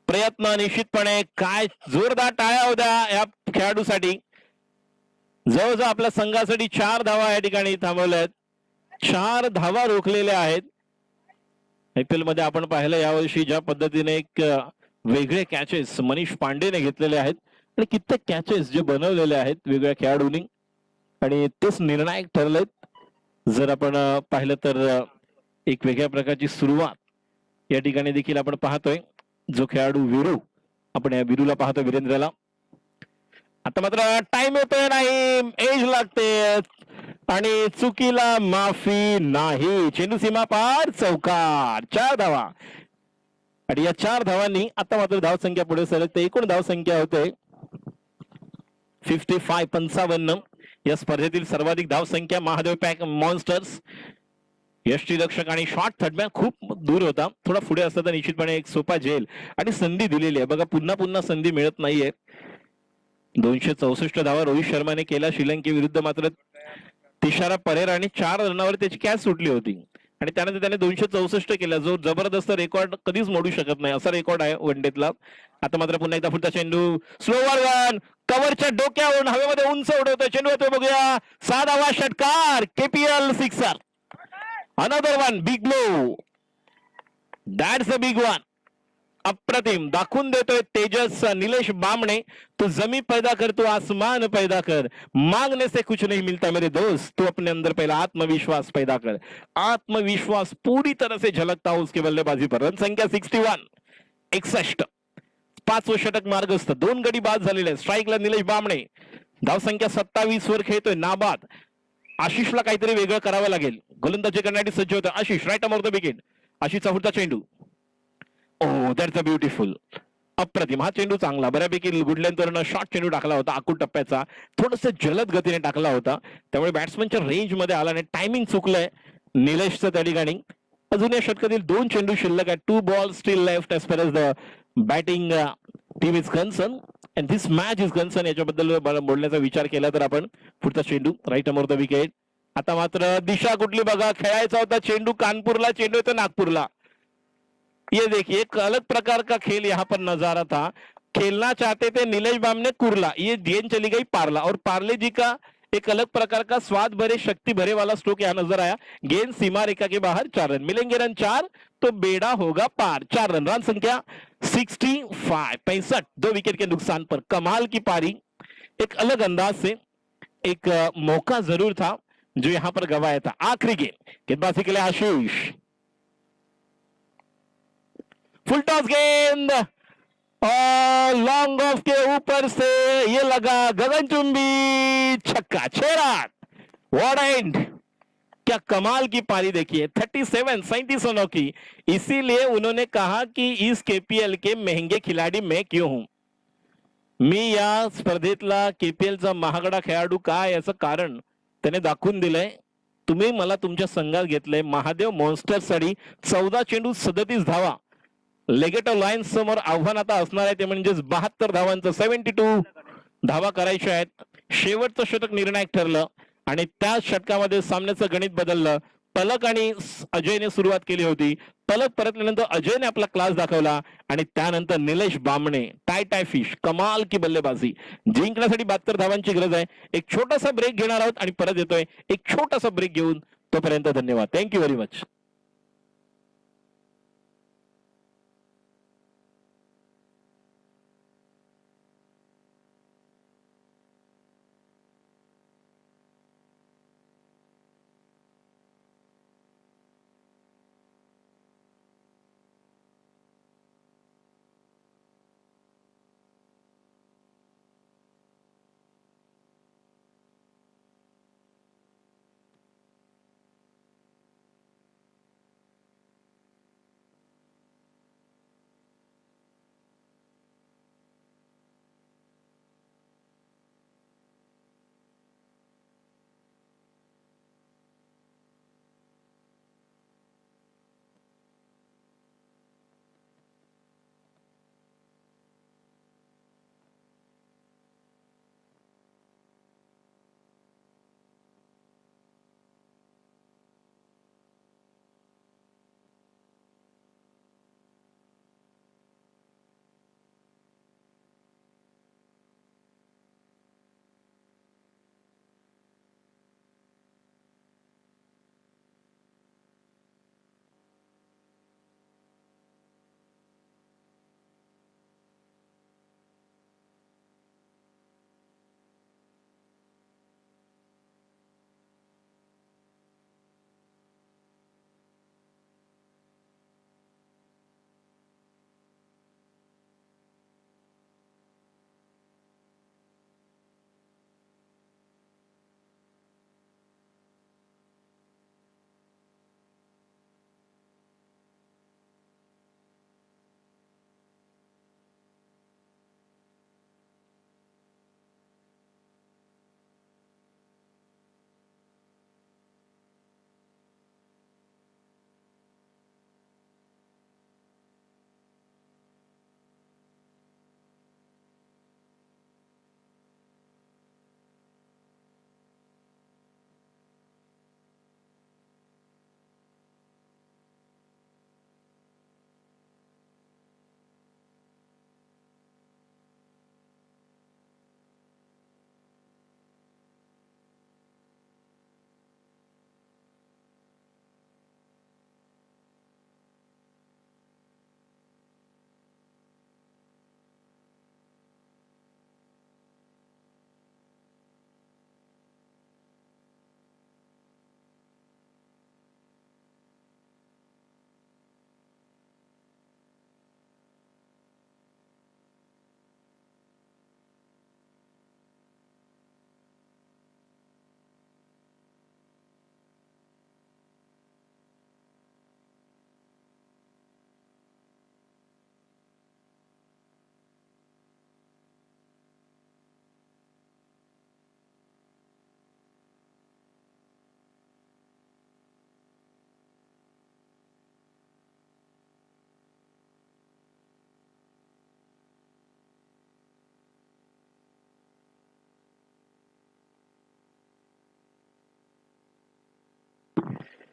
प्रयत्न. निश्चितपणे काय जोरदार टाळ्या होत्या या खेळाडूसाठी. जवळजवळ आपल्या संघासाठी 4 धावा या ठिकाणी थांबवल्यात. 4 धावा रोखलेल्या आहेत. IPL मध्ये आपण पाहिलं यावर्षी ज्या पद्धतीने एक वेगळे कॅचेस मनीष पांडेने घेतलेले आहेत आणि कित्येक कॅचेस जे बनवलेले आहेत वेगळ्या खेळाडूंनी आणि तेच निर्णायक ठरलेत. जर आपण पाहिलं तर एक वेगळ्या प्रकारची सुरुवात या ठिकाणी देखील आपण पाहतोय. जो खेळाडू वीरू, आपण या वीरूला पाहतो, वीरेंद्रला. आता मात्र टाइम येतोय नाही, एज लागते आणि चुकीला माफी नाही. चेंडू सीमा पार, चौकार. 4 धावा आणि या 4 धावांनी आता मात्र धावसंख्या पुढे सरकते. एकूण धावसंख्या होते 55. या स्पर्धेतील सर्वाधिक धावसंख्या महादेव पॅक मॉन्स्टर्स. यष्टीरक्षक आणि शॉर्ट थर्डमॅन खूप दूर होता. थोडा पुढे असता तर निश्चितपणे एक सोपा झेल आणि संधी दिलेली आहे. बघा पुन्हा पुन्हा संधी मिळत नाहीये. 264 धावा रोहित शर्माने केला श्रीलंकेविरुद्ध, मात्र तिशारा परेराने 4 रनावर त्याची कॅच सुटली होती आणि त्यानंतर त्याने 264 केला, जो जबरदस्त रेकॉर्ड कधीच मोडू शकत नाही असा रेकॉर्ड आहे वनडेतला. आता मात्र पुन्हा एकदा पुढचा चेंडू स्लोवर वन, कव्हरच्या डोक्यावरून हवेमध्ये उंच उडवतोय चेंडू. होतोय बघूया 6 धावा, षटकार. KPL sixer. Another one, big blow. That's a big one. अप्रतिम दाखवून देतोय तेजस निलेश बामणे. तू जमी पैदा कर, तू आसमान पैदा कर, मांगने से कुछ नहीं मिलता मेरे दोस्त, तू अपने अंदर पहला आत्मविश्वास पैदा कर. आत्मविश्वास पूरी तरह से झलकता हो उसकी बल्लेबाजी पर. रन संख्या 61. 5वं षटक मार्गस्थ. 2 गडी बाद झालेले. स्ट्राईकला निलेश बामणे. धावसंख्या 27 वर खेळतोय नाबाद. आशिषला काहीतरी वेगळं करावं लागेल. गोलंदाजी करण्यासाठी सज्ज होतं Ashish. Right arm off the wicket. आशिषचा पुढचा चेंडू. Oh that's a beautiful. अप्रतिम. हा चेंडू चांगला, बऱ्यापैकी गुडलेंथवरनं शॉर्ट चेंडू टाकला होता. आखूड टप्प्याचा थोडस जलद गतीने टाकला होता, त्यामुळे बॅट्समनच्या रेंज मध्ये आला आणि टायमिंग चुकलंय निलेशचं त्या ठिकाणी. अजून या षटकातील 2 चेंडू शिल्लक आहेत. 2 ball still left as far as the batting team is concern and this match is concern. याच्याबद्दल बोलण्याचा विचार केला तर आपण पुढचा चेंडू right arm off the wicket. आता मात्र दिशा कुठली बघा. खेळायचा होता चेंडू कानपूरला, चेंडू येतो नागपूरला. ये देखिए एक अलग प्रकार का खेल यहाँ पर नजारा था. खेलना चाहते थे नीलेश बाम ने कुरला, ये गेंद चली गई पारला और पार्ले जी का एक अलग प्रकार का स्वाद भरे शक्ति भरे वाला स्ट्रोक यहाँ नजर आया. गेंद सीमा रेखा के बाहर. 4 रन मिलेंगे. रन 4 तो बेड़ा होगा पार. 4 रन. रन संख्या 65. 2 विकेट के नुकसान पर कमाल की पारी. एक अलग अंदाज से एक मौका जरूर था जो यहाँ पर गवाया था. आखिरी गेंद गेंदबाजी के लिए आशीष. फुल टॉस गेंद लॉन्ग ऑफ के ऊपर से ये लगा गगनचुंबी छक्का. 6 रन. What end. क्या कमाल की पारी देखिए, 37 रनों की। इसीलिए उन्होंने कहा कि इस केपीएल के महंगे खिलाड़ी मैं क्यों हूं, मी या स्पर्धेतला केपीएलचा महागडा खेळाडू काय याचं कारण त्याने दाखवून दिलंय. तुम्ही मला तुमच्या संघात घेतलंय. महादेव मॉन्स्टरसाठी 14 चेंडू 37 धावा. लेगेटो लायन्स समोर आव्हान आता असणार आहे ते म्हणजेच 72 धावांचं, 72 धावा करायच्या आहेत. शेवटचं षटक निर्णायक ठरलं आणि त्या षटकामध्ये सामन्याचं गणित बदललं. पलक आणि अजयने सुरुवात केली होती. पलक परतल्यानंतर अजयने आपला क्लास दाखवला आणि त्यानंतर निलेश बामणे टाय फिश कमाल की बल्लेबाजी. जिंकण्यासाठी 72 धावांची गरज आहे. एक छोटासा ब्रेक घेणार आहोत आणि परत येतोय. एक छोटासा ब्रेक घेऊन तोपर्यंत धन्यवाद. Thank you very much.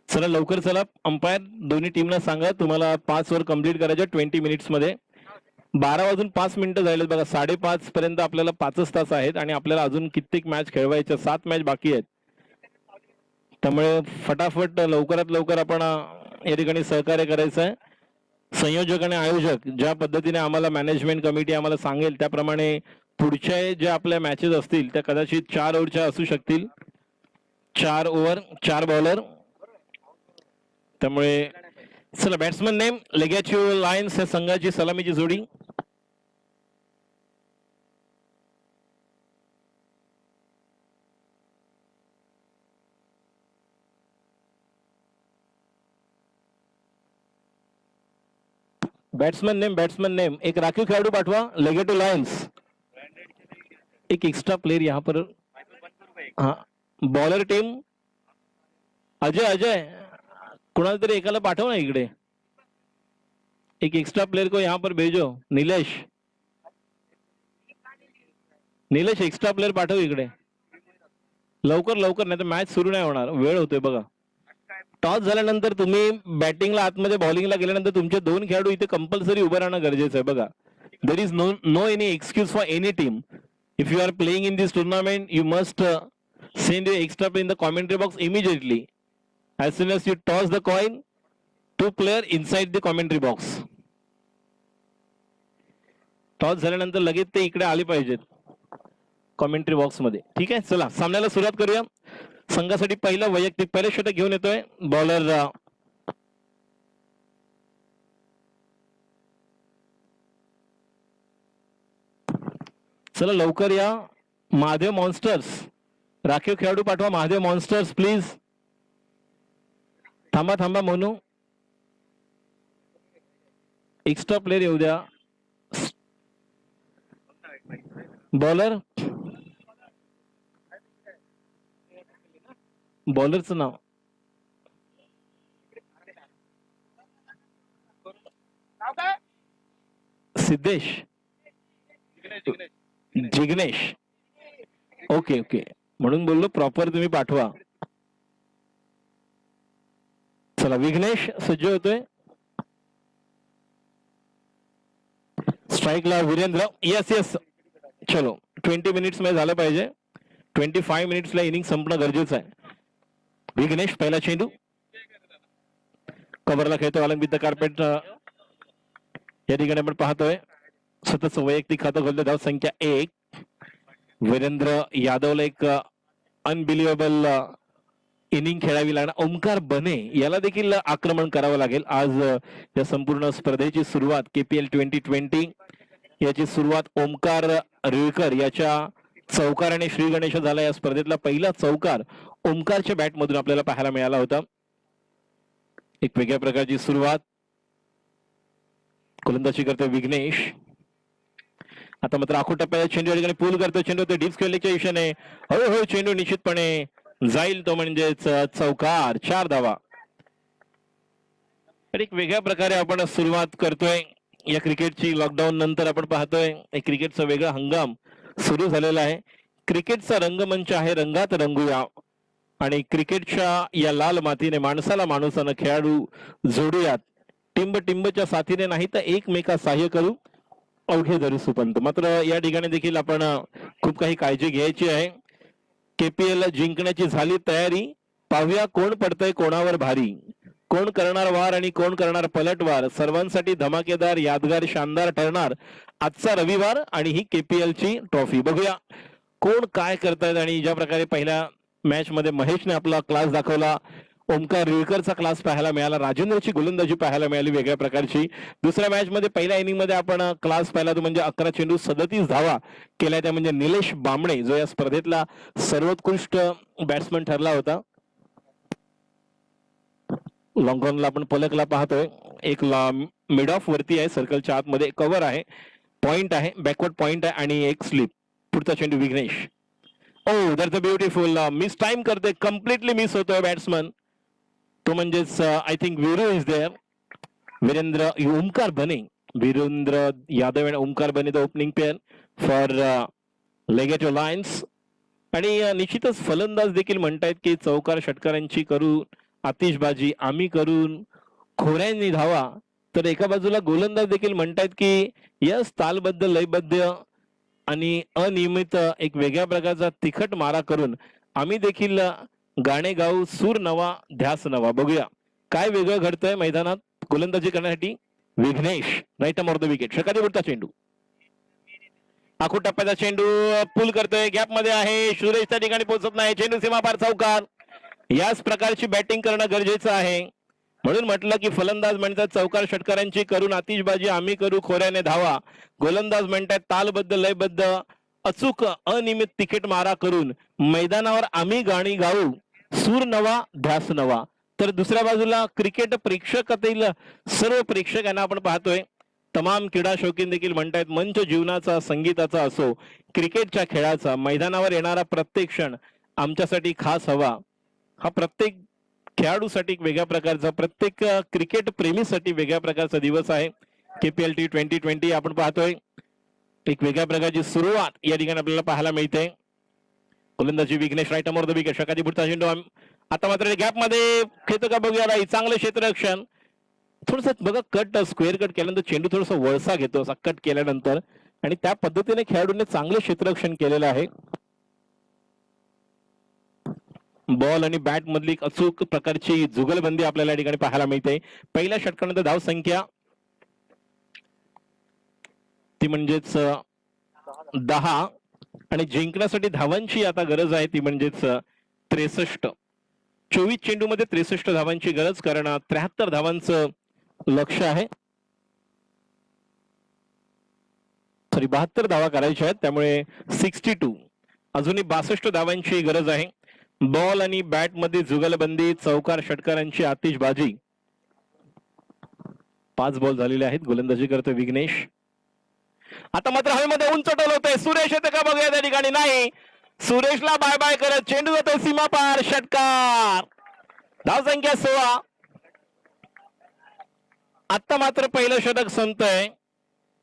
चला लवकर चला. अंपायर दोन्ही टीमला सांगा तुम्हाला 5 ओव्हर कंप्लीट करायच्या 20 मिनिट्स मध्ये. 12 वाजून 5 मिनिटं झालेत बघा. 5:30 पर्यंत आपल्याला 5च तास आहेत आणि आपल्याला अजून कित्येक मॅच खेळवायच्या, 7 मॅच बाकी आहेत. त्यामुळे फटाफट लवकरात लवकर आपण या ठिकाणी सहकार्य करायचं आहे. संयोजक आणि आयोजक ज्या पद्धतीने आम्हाला मॅनेजमेंट कमिटी आम्हाला सांगेल त्याप्रमाणे पुढच्या ज्या आपल्या मॅचेस असतील त्या कदाचित 4 ओव्हरच्या असू शकतील. 4 ओव्हर 4 बॉलर. त्यामुळे चला बॅट्समन नेम लेगॅच्यू लायन्स या संघाची सलामीची जोडी. बैट्समैन नेम एक राखीव खेळाडू पाठवा. लेगेटो लायन्स एक एक्स्ट्रा प्लेयर यहाँ पर. हाँ बॉलर टीम अजय कुणाला तरी एकाला पाठव ना इकडे. एक एक्स्ट्रा प्लेयर को यहाँ पर भेजो. नीलेश एक्स्ट्रा प्लेयर पाठव इकडे लवकर लवकर, नाही तर मॅच सुरू नाही होणार. वेळ होतोय बघा. टॉस झाल्यानंतर तुम्ही बॅटिंगला आतमध्ये बॉलिंगला गेल्यानंतर तुमचे 2 खेळाडू इथे कंपल्सरी उभं राहणं गरजेचं आहे बघा. There is no any excuse for any team. If you are playing in this tournament you must send your extra play in the commentary box immediately as soon as you toss the coin. 2 player inside the commentary box. Toss झाल्यानंतर लगेच ते इकडे आले पाहिजेत commentary box मध्ये. ठीक आहे चला सामन्याला सुरुवात करूया. संघासाठी पहिला वैयक्तिक पहिले षटक घेऊन येतोय बॉलर चला लवकर या. महादेव मॉन्स्टर्स राखीव खेळाडू पाठवा. Mahadev monsters please. थांबा म्हणू एक्स्ट्रा प्लेयर येऊ द्या. बॉलरचं नाव सिद्धेश जिग्नेश. ओके म्हणून बोललो प्रॉपर तुम्ही पाठवा. चला विघ्नेश सज्ज होतोय. स्ट्राईकला वीरेंद्र. यस चलो 20 मिनिट्स मध्ये झालं पाहिजे. 25 मिनिट्सला इनिंग संपणं गरजेचं आहे. विघ्नेश पहिला चेंडू कव्हरला खेळतो. अलंबित कार्पेट या ठिकाणी आपण पाहतोय. सतत वैयक्तिक खातं खोलतो. धाव संख्या 1. वीरेंद्र यादवला एक अनबिलिव्हेबल इनिंग खेळावी लागणार. ओमकार बने याला देखील आक्रमण करावं लागेल. आज या संपूर्ण स्पर्धेची सुरुवात KPL 2020 याची सुरुवात ओमकार रुईकर याच्या चौकाराने श्री गणेश झाला. या स्पर्धेतला पहिला चौकार ओमकारच्या बॅट मधून आपल्याला पाहायला मिळाला होता. एक वेगळ्या प्रकारची सुरुवात गोलंदाजी करतो विघ्नेश. आता मात्र आखो टप्प्यात चेंडू या ठिकाणी पूल करतो. चेंडू ते डीप खेळण्याच्या दिशेने हळूहळू चेंडू निश्चितपणे जाईल तो म्हणजेच चौकार. 4 धावा. एक वेगळ्या प्रकारे आपण सुरुवात करतोय या क्रिकेटची. लॉकडाऊन नंतर आपण पाहतोय एक क्रिकेटचा वेगळा हंगाम सुरू झालेला आहे. क्रिकेटचा रंगमंच आहे. रंगात रंगूया आणि क्रिकेटच्या या लाल मातीने माणसाला माणसानं खेळाडू जोडूयात. टिंबच्या साथीने नाही तर एकमेका सहाय्य करू अवघे धरू सुपंत. मात्र या ठिकाणी देखील आपण खूप काही काळजी घ्यायची आहे. KPL जिंकण्याची झाली तयारी. पाहूया कोण पडतंय कोणावर भारी. कोण करणार वार आणि कोण करणार पलटवार. सर्वांसाठी धमाकेदार यादगार शानदार ठरणार आजचा रविवार आणि ही KPL ची ट्रॉफी. बघूया कोण काय करतायत. आणि ज्या प्रकारे पहिल्या मॅच मध्ये महेशने आपला क्लास दाखवला. ओमकार रुईकरचा क्लास पाहायला मिळाला. राजेंद्रची गोलंदाजी पाहायला मिळाली वेगळ्या प्रकारची. दुसऱ्या मॅच मध्ये पहिल्या इनिंग मध्ये आपण क्लास पाहिला तो म्हणजे 11 चेंडू 37 धावा केल्या. त्या म्हणजे निलेश बामणे जो या स्पर्धेतला सर्वोत्कृष्ट बॅट्समन ठरला होता. लॉंगॉनला आपण पलकला पाहतोय. एक मिड ऑफ वरती आहे. सर्कलच्या आतमध्ये कव्हर आहे. पॉइंट आहे. बॅकवर्ड पॉइंट आहे आणि एक स्लिप. पुढचा चेंडू Vighnesh. Oh that's a beautiful miss time करते. कम्प्लिटली मिस होतोय बॅट्समन तो म्हणजेच I think Veeru is there. Virendra Omkar Bane. Virendra Yadav आणि Omkar Bane the opening pair for legato lions. आणि निश्चितच फलंदाज देखील म्हणतायत की चौकार षटकारांची करून आतिषबाजी आम्ही करून खोऱ्यांनी धावा. तर एका बाजूला गोलंदाज देखील म्हणतायत की यस तालबद्ध लयबद्ध आणि अनियमित एक वेगळ्या प्रकारचा तिखट मारा करून आम्ही देखील गाणे गाऊ. सूर नवा ध्यास नवा. बघूया काय वेगळं घडतंय मैदानात गोलंदाजी करण्यासाठी. Vighnesh right off the wicket. षटकाधिपुढचा चेंडू आखूड टप्प्याचा चेंडू पूल करतोय. गॅप मध्ये आहे. सुरेश त्या ठिकाणी पोहोचत नाही. चेंडू सीमापार चौकार. याच प्रकारची बॅटिंग करणं गरजेचं आहे. म्हणून म्हटलं की फलंदाज म्हणतात चौकार षटकारांची करून आतिषबाजी आम्ही करू खोऱ्याने धावा. गोलंदाज म्हणतात तालबद्ध लयबद्ध अचूक अनियमित तिकीट मारा करून मैदानावर आम्ही गाणी गाऊ. सूर नवा ध्यास नवा. तर दुसऱ्या बाजूला क्रिकेट प्रेक्षकातील सर्व प्रेक्षकांना आपण पाहतोय तमाम क्रीडा शौकीन देखील म्हणतायत मंच जीवनाचा, संगीताचा असो, क्रिकेटच्या खेळाचा, मैदानावर येणारा प्रत्येक क्षण आमच्यासाठी खास हवा. हा प्रत्येक खेळाडूसाठी एक वेगळ्या प्रकारचा, प्रत्येक क्रिकेट प्रेमीसाठी वेगळ्या प्रकारचा दिवस आहे. KPL T2020 आपण पाहतोय एक वेगळ्या प्रकारची सुरुवात या ठिकाणी आपल्याला पाहायला मिळते. गोलंदाजी Vighnesh right arm over the wicket. षटकाची पुढचा चेंडू आता मात्र गॅप मध्ये खेळतो का बघूया. नाही, चांगलं क्षेत्ररक्षण. थोडस बघा कट स्क्वेअर कट केल्यानंतर चेंडू थोडासा वळसा घेतो असा कट केल्यानंतर, आणि त्या पद्धतीने खेळाडूने चांगले क्षेत्ररक्षण केलेलं आहे. बॉल आणि बॅट मधली एक अचूक प्रकारची जुगलबंदी आपल्याला या ठिकाणी पाहायला मिळते. पहिल्या षटकानंतर धाव संख्या ती म्हणजेच 10 आणि जिंकण्यासाठी धावांची आता गरज आहे ती म्हणजेच 63. 24 चेंडू मध्ये 63 धावांची गरज, कारण 73 धावांचं लक्ष आहे. सॉरी 72 धावा करायच्या आहेत, त्यामुळे 62 अजूनही 62 धावांची गरज आहे. बॉल आणि बॅट मध्ये जुगलबंदी, चौकार षटकारांची आतिषबाजी. 5 बॉल झालेले आहेत. गोलंदाजी करतोय विघ्नेश. आता मात्र हवेमध्ये उंच टोलवतोय. सुरेश येते का बघूया त्या ठिकाणी. नाही, सुरेशला बाय बाय करत चेंडू जातोय सीमा पार. षटकार. धाव संख्या 16. आता मात्र पहिलं षटक संपतंय,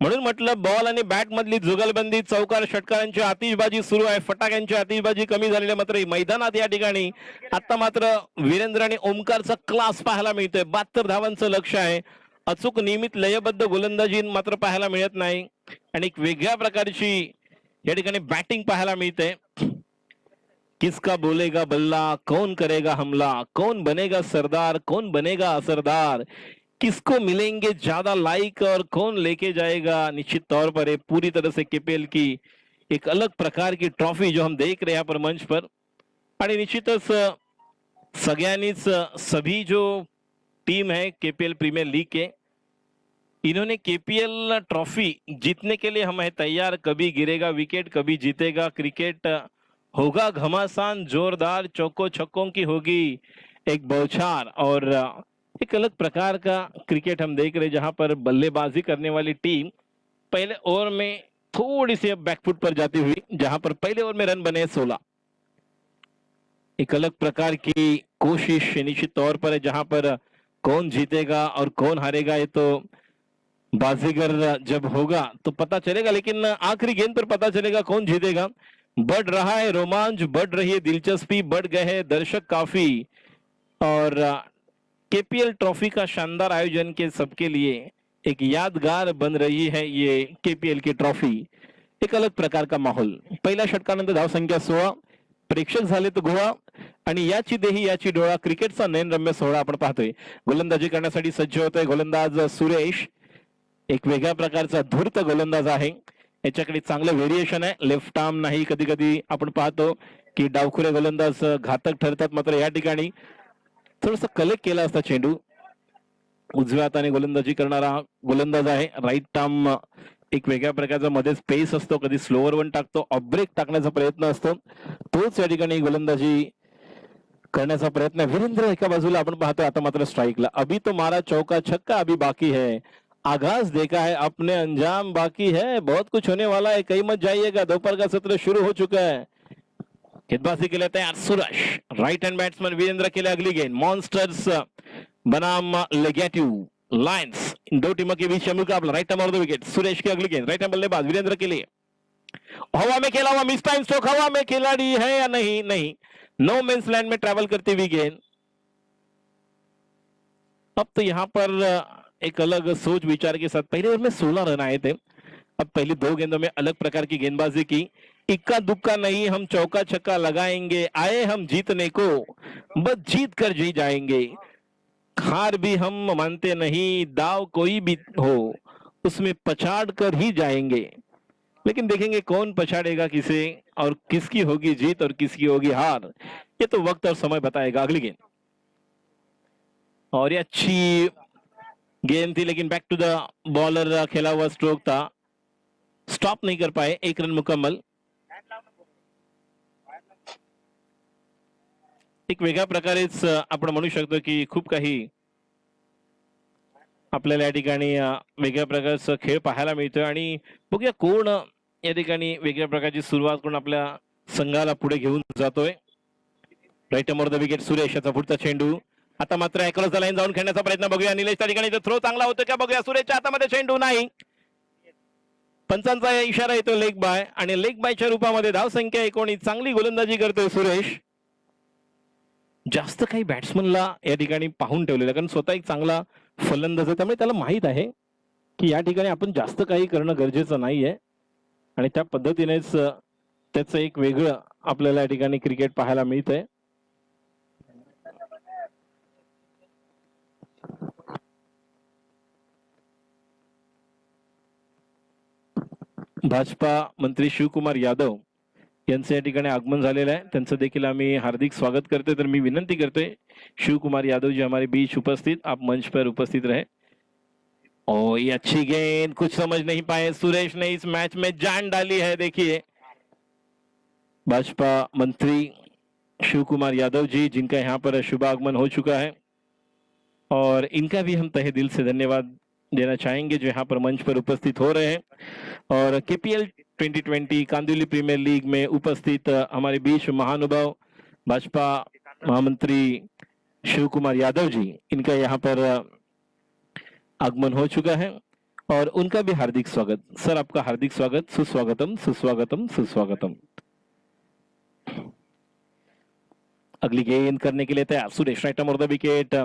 म्हणून म्हटलं बॉल आणि बॅट मधली जुगलबंदी, चौकार षटकारांची आतिषबाजी सुरू आहे. फटाक्यांची आतिषबाजी कमी झालेली, मात्र मैदानात या ठिकाणी आता मात्र वीरेंद्र आणि ओमकारचा क्लास पाहायला मिळतोय. 72 धावांचं लक्ष आहे. अचूक नियमित लयबद्ध गोलंदाजी मात्र पाहायला मिळत नाही, आणि एक वेगळ्या प्रकारची या ठिकाणी बॅटिंग पाहायला मिळते. किसका बोलेगा बल्ला, कौन करेगा हमला, कौन बनेगा सरदार, कौन बनेगा असरदार, किसको मिलेंगे ज्यादा लाइक और कौन लेके जाएगा. निश्चित तौर पर ये पूरी तरह से KPL की एक अलग प्रकार की ट्रॉफी जो हम देख रहे हैं यहाँ पर मंच पर. आणि निश्चितच सगळ्यांनीच सभी जो टीम है KPL प्रीमियर लीग के, इन्होंने KPL ट्रॉफी जीतने के लिए हम है तैयार. कभी गिरेगा विकेट, कभी जीतेगा क्रिकेट, होगा घमासान जोरदार, चौको छक्कों की होगी एक बौछार, और एक अलग प्रकार का क्रिकेट हम देख रहे हैं, जहां पर बल्लेबाजी करने वाली टीम पहले ओवर में थोड़ी सी बैकफुट पर जाती हुई, जहां पर पहले ओवर में रन बने 16. एक अलग प्रकार की कोशिश निश्चित तौर पर है, जहां पर कौन जीतेगा और कौन हारेगा ये तो बाजीगर जब होगा तो पता चलेगा, लेकिन आखिरी गेंद पर पता चलेगा कौन जीतेगा. बढ़ रहा है रोमांच, बढ़ रही है दिलचस्पी, बढ़ गए हैं दर्शक काफी, और KPL ट्रॉफी का शानदार आयोजन के सबके लिए एक यादगार बन रही है ये KPL की ट्रॉफी. एक अलग प्रकार का माहोल. पहिल्या षटकानंतर धाव संख्या 16. प्रेक्षक झाले तर गोवा, आणि याची देही याची डोळा, क्रिकेटचा नयनरम्य सोहळा आपण पाहतोय. गोलंदाजी करण्यासाठी सज्ज होतोय गोलंदाज सुरेश. एक वेगळ्या प्रकारचा धूर्त गोलंदाज आहे. याच्याकडे चांगलं व्हेरिएशन आहे. लेफ्ट आर्म नाही, कधी कधी आपण पाहतो की डावखुरे गोलंदाज घातक ठरतात, मात्र या ठिकाणी थोडस कलेक्ट केला असता चेंडू. उजव्या हाताने गोलंदाजी करणारा गोलंदाज आहे. राईट आर्म एक वेगळ्या प्रकारचा मध्ये स्पेस असतो, कधी स्लोअर वन टाकतो, ऑफ ब्रेक टाकण्याचा प्रयत्न असतो, तोच या ठिकाणी गोलंदाजी करण्याचा प्रयत्न. वीरेंद्र एका बाजूला आपण पाहतो. आता मात्र स्ट्राईकला. अभी तो मारा चौका छक्का, अभी बाकी है, आगाज देखा है अपने अंजाम बाकी है, बहुत कुछ होने वाला है, कहीं मत जाइएगा, दोपहर का सत्र शुरू हो चुका है. गेंदबाजी के लिए तैयार Suresh. Right hand batsman Virendra के लिए अगली गेंद. मॉन्स्टर्स बनाम लेगेटिव लायंस, इन दो टीमों के बीच मुकाबला. Right hand the wicket. Suresh की अगली गेंद. राइट हैंड बल्लेबाज वीरेंद्र के लिए. हवा में खेला हुआ मिस टाइम स्ट्रोक. हवा में खिलाड़ी है या नहीं? नहीं. नो मेंस लैंड में ट्रैवल करती हुई गेंद. अब तो यहाँ पर एक अलग सोच विचार के साथ पहले ओवर में 16 रन आए थे. अब पहली 2 गेंदों में अलग प्रकार की गेंदबाजी की. इक्का दुक्का नहीं, हम चौका छक्का लगाएंगे, आए हम जीतने को, बस जीत कर जी जाएंगे, हार भी हम मानते नहीं, दाव कोई भी हो उसमें पछाड़ कर ही जाएंगे, लेकिन देखेंगे कौन पछाड़ेगा किसे, और किसकी होगी जीत और किसकी होगी हार, ये तो वक्त और समय बताएगा. अगली गेंद. और ये अच्छी गेंद थी, लेकिन बैक टू द बॉलर खेला हुआ स्ट्रोक था, स्टॉप नहीं कर पाए. 1 रन मुकम्मल. एक वेगळ्या प्रकारेच आपण म्हणू शकतो की खूप काही आपल्याला या ठिकाणी वेगळ्या प्रकारचा खेळ पाहायला मिळतोय आणि बघूया कोण या ठिकाणी वेगळ्या प्रकारची सुरुवात करून आपल्या संघाला पुढे घेऊन जातोय. Right more the wicket Suresh याचा पुढचा चेंडू. आता मात्र अक्रॉस द लाईन जाऊन खेळण्याचा प्रयत्न बघूया. निलेश त्या ठिकाणी थ्रो चांगला होतो का बघूया. सुरेशच्या हातामध्ये चेंडू नाही. पंचांचा इशारा येतो लेग बाय आणि लेग बायच्या रूपामध्ये धाव संख्या 19. चांगली गोलंदाजी करतोय सुरेश. जास्त काही बॅट्समनला या ठिकाणी पाहून ठेवलेलं कारण स्वतः एक चांगला फलंदाज आहे त्यामुळे त्याला माहित आहे की या ठिकाणी आपण जास्त काही करणं गरजेचं नाहीये आणि त्या पद्धतीनेच त्याचं एक वेगळं आपल्याला या ठिकाणी क्रिकेट पाहायला मिळतंय. भाजपा मंत्री शिवकुमार यादव यांचं या ठिकाणी आगमन झालेलं आहे. त्यांचं देखील आम्ही हार्दिक स्वागत करते. तर मी विनंती करते शिवकुमार यादव जी हमारे बीच उपस्थित, आप मंच पर उपस्थित रहे. ओ ये अच्छी गेंद, कुछ समझ नहीं पाए सुरेश ने, इस मैच में जान डाली है. देखिए भाजपा मंत्री शिवकुमार यादव जी जिनका यहाँ पर शुभ आगमन हो चुका है और इनका भी हम तहे दिल से धन्यवाद देना चाहेंगे जो यहाँ पर मंच पर उपस्थित हो रहे हैं. और केपीएल 2020 कांदिवली प्रीमियर लीग में उपस्थित हमारे बीच महानुभाव भाजपा महामंत्री शिव कुमार यादव जी, इनका यहाँ पर आगमन हो चुका है और उनका भी हार्दिक स्वागत. सर आपका हार्दिक स्वागत. सुस्वागतम सुस्वागतम सुस्वागतम. अगली गेंद करने के लिए तैयार Suresh. Right more the wicket.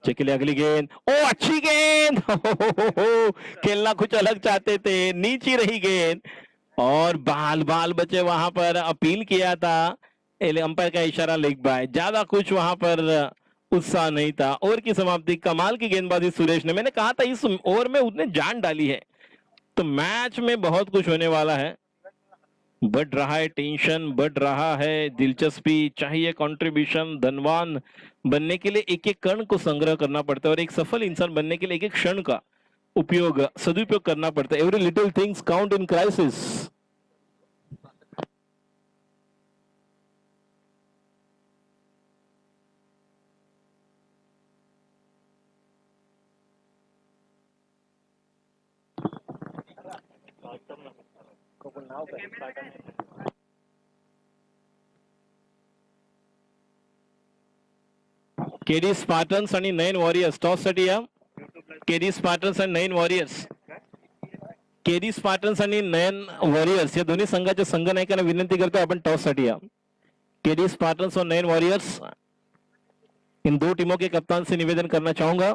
Check के लिए अगली गेंद. ओ अच्छी गेंद. हो खेलना कुछ अलग चाहते थे, नीची रही गेंद और बाल बाल बचे वहां पर. अपील किया था, अंपायर का इशारा लेग बाय. ज्यादा कुछ वहां पर उत्साह नहीं था. ओवर की समाप्ति. कमाल की गेंदबाजी सुरेश ने. मैंने कहा था इस ओवर में उसने जान डाली है. तो मैच में बहुत कुछ होने वाला है. बढ़ रहा है टेंशन, बढ़ रहा है दिलचस्पी, चाहिए कंट्रीब्यूशन. धनवान बनने के लिए एक एक कण को संग्रह करना पड़ता है और एक सफल इंसान बनने के लिए एक एक क्षण का उपयोग सदुपयोग करना पड़ता है. Every little things count in crisis. KD Spartans आणि 9 वॉरियर्स टॉस साठी या. केडी स्पार्टन्स आणि 9 वॉरियर्स. केडी स्पार्टन्स आणि 9 वॉरियर्स या दोन्ही संघाच्या संघनायकांना विनंती करतो आपण टॉस साठी या. केडी स्पार्टन्स और 9 वॉरियर्स, इन दो टीमों के कप्तान से निवेदन करना चाहूंगा.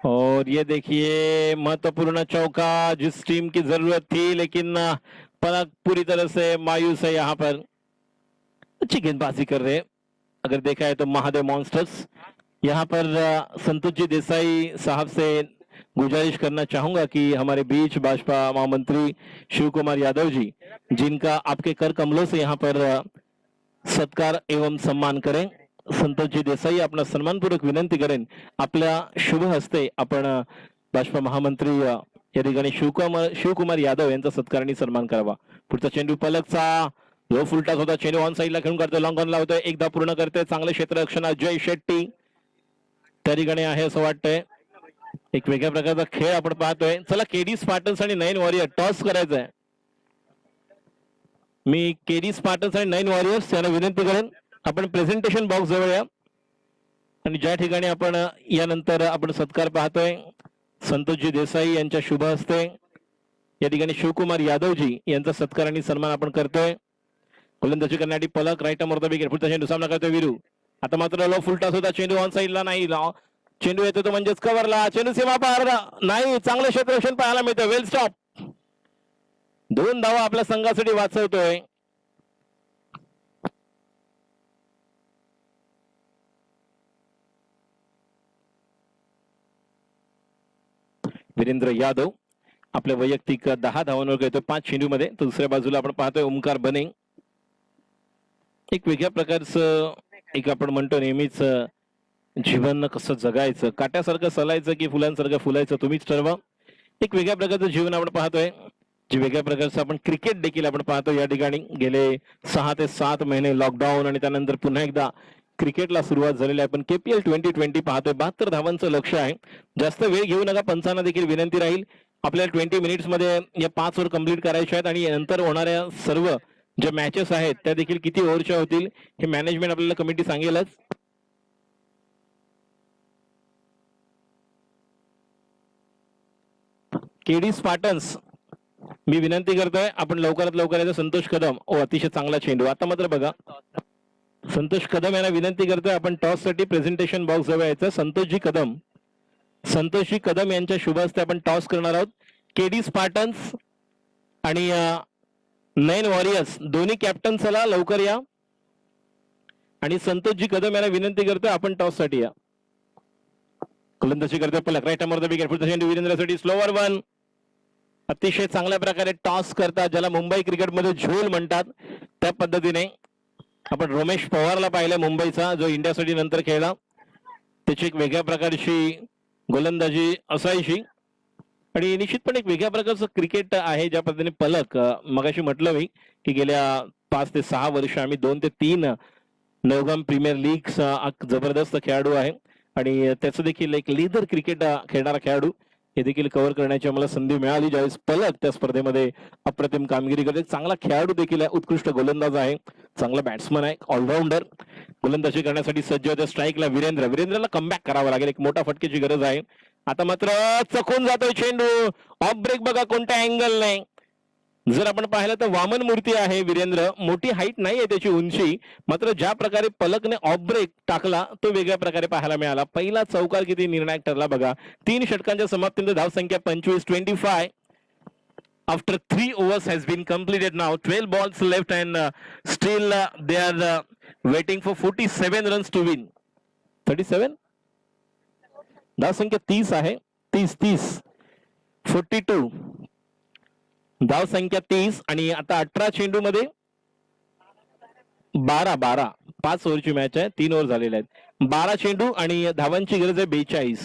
और ये देखिए महत्वपूर्ण चौका जिस टीम की जरूरत थी, लेकिन पलक पूरी तरह से मायूस है. यहाँ पर अच्छी गेंदबाजी कर रहे. अगर देखा है तो महादेव मॉन्स्टर्स. यहाँ पर संतोष जी देसाई साहब से गुजारिश करना चाहूंगा कि हमारे बीच भाजपा महामंत्री शिव कुमार यादव जी, जिनका आपके कर कमलों से यहाँ पर सत्कार एवं सम्मान करें. संतोषजी देसाई आपला सन्मानपूर्वक विनंती करेन आपल्या शुभ हस्ते आपण भाजपा महामंत्री या ठिकाणी शिवकुमार यादव यांचा सत्कार आणि सन्मान करावा. पुढचा चेंडू पलकचा लो फुलटाच होता. चेंडू ऑन साईडला खेळून करतोय, लॉंग ऑन लावतोय, एकदा पूर्ण करतोय. चांगले क्षेत्ररक्षण अजय शेट्टी त्या ठिकाणी आहे असं वाटतंय. एक वेगळ्या प्रकारचा खेळ आपण पाहतोय. चला केडी स्पार्टन्स आणि 9 वॉरियर टॉस करायचंय. मी केडी स्पार्टन्स आणि 9 वॉरियर्स यांना विनंती करेन आपण प्रेझेंटेशन बॉक्स जवळ या आणि ज्या ठिकाणी आपण यानंतर आपण सत्कार पाहतोय संतोषजी देसाई यांच्या शुभ हस्ते या ठिकाणी शिवकुमार यादव जी यांचा सत्कार आणि सन्मान आपण करतोय. गोलंदाजी करण्यासाठी Palak. Right more the wicket. पुढचा चेंडू सामना करतोय वीरू. आता मात्र लो फुलटास होता. चेंडू ऑन साईडला नाही. चेंडू येतो तो म्हणजेच कव्हरला. चेंडू सीमा पार नाही. चांगलं क्षेत्ररक्षण पाहायला मिळतं. वेल स्टॉप. 2 धावा आपल्या संघासाठी वाचवतोय. वीरेंद्र यादव आपल्या वैयक्तिक 10 धावांवर खेळतोय 5 चेंडूमध्ये. तर दुसऱ्या बाजूला आपण पाहतोय ओमकार बने, एक वेगळ्या प्रकारचं, एक आपण म्हणतो नेहमीच जीवन कसं जगायचं, काट्यासारखं सलायचं की फुलांसारखं फुलायचं तुम्हीच ठरवा. एक वेगळ्या प्रकारचं जीवन आपण पाहतोय, जे वेगळ्या प्रकारचं आपण क्रिकेट देखील आपण पाहतो या ठिकाणी. गेले 6 ते 7 महिने लॉकडाऊन आणि त्यानंतर पुन्हा एकदा क्रिकेटला सुरुवात झालेली आहे. पण KPL 2020 पाहतोय. 72 धावांचं लक्ष आहे. जास्त वेळ घेऊ नका, पंचांना देखील विनंती राहील आपल्याला 20 मिनिट्स मध्ये या 5 ओव्हर कंप्लीट करायच्या आहेत आणि नंतर होणाऱ्या सर्व ज्या मॅचेस आहेत त्या देखील किती ओव्हरच्या होतील हे मॅनेजमेंट आपल्याला कमिटी सांगेलच. KD स्पार्टन्स, मी विनंती करतोय आपण लवकरात लवकर यायचं. संतोष कदम, ओ अतिशय चांगला चेंडू. आता मात्र बघा, संतोष कदम यांना विनंती करतोय आपण टॉस साठी प्रेझेंटेशन बॉक्स जवळ यायचं. संतोषजी कदम यांच्या शुभ हस्ते आपण टॉस करणार आहोत. KD स्पार्टन्स आणि 9 वॉरियर्स दोन्ही कॅप्टन चला लवकर या. आणि संतोषजी कदम यांना विनंती करतोय आपण टॉस साठी या. गोलंदाजी करतोय पलक, राईट अमर द विकेट, पुढचा चेंडू वीरेंद्रसाठी स्लोवर वन. अतिशय चांगल्या प्रकारे टॉस करतात, ज्याला मुंबई क्रिकेटमध्ये झोल म्हणतात त्या पद्धतीने आपण रोमेश पवारला पाहिलं मुंबईचा, जो इंडियासाठी नंतर खेळला. त्याची एक वेगळ्या प्रकारची गोलंदाजी असायची आणि निश्चितपणे एक वेगळ्या प्रकारचं क्रिकेट आहे ज्या पद्धतीने पलक, मगाशी म्हटलं मी की गेल्या 5 ते 6 वर्ष आम्ही 2 ते 3 नवगाम प्रीमियर लीग जबरदस्त खेळाडू आहे आणि त्याचं देखील एक लीडर क्रिकेट खेळणारा खेळाडू हे देखील कव्हर करण्याची आम्हाला संधी मिळाली ज्यावेळेस पलक त्या स्पर्धेमध्ये अप्रतिम कामगिरी करते. चांगला खेळाडू देखील आहे, उत्कृष्ट गोलंदाज आहे, चांगला बॅट्समन आहे, ऑलराऊंडर. गोलंदाजी करण्यासाठी सज्ज होते. स्ट्राईकला वीरेंद्रला कमबॅक करावा लागेल, एक मोठा फटकेची गरज आहे. आता मात्र चकून जातोय चेंडू, ऑफ ब्रेक बघा कोणत्या अँगल नाही. जर आपण पाहिलं तर वामन मूर्ती आहे वीरेंद्र, मोठी हाईट नाही आहे त्याची उंची, मात्र ज्या प्रकारे पलकने ऑफ ब्रेक टाकला तो वेगळ्या प्रकारे पाहायला मिळाला. पहिला चौकार किती निर्णायक ठरला बघा. 3 षटकांच्या समाप्तीनंतर धावसंख्या 25 after 3 overs has been completed now. 12 balls left and still they are waiting for 47 runs to win. 37 धावसंख्या 30 आहे, 30 42 धाव संख्या 30 आणि आता 18 चेंडू मध्ये 12 5 ओव्हरची मॅच आहे, 3 ओव्हर झालेले आहेत. 12 चेंडू आणि धावांची गरज आहे 42.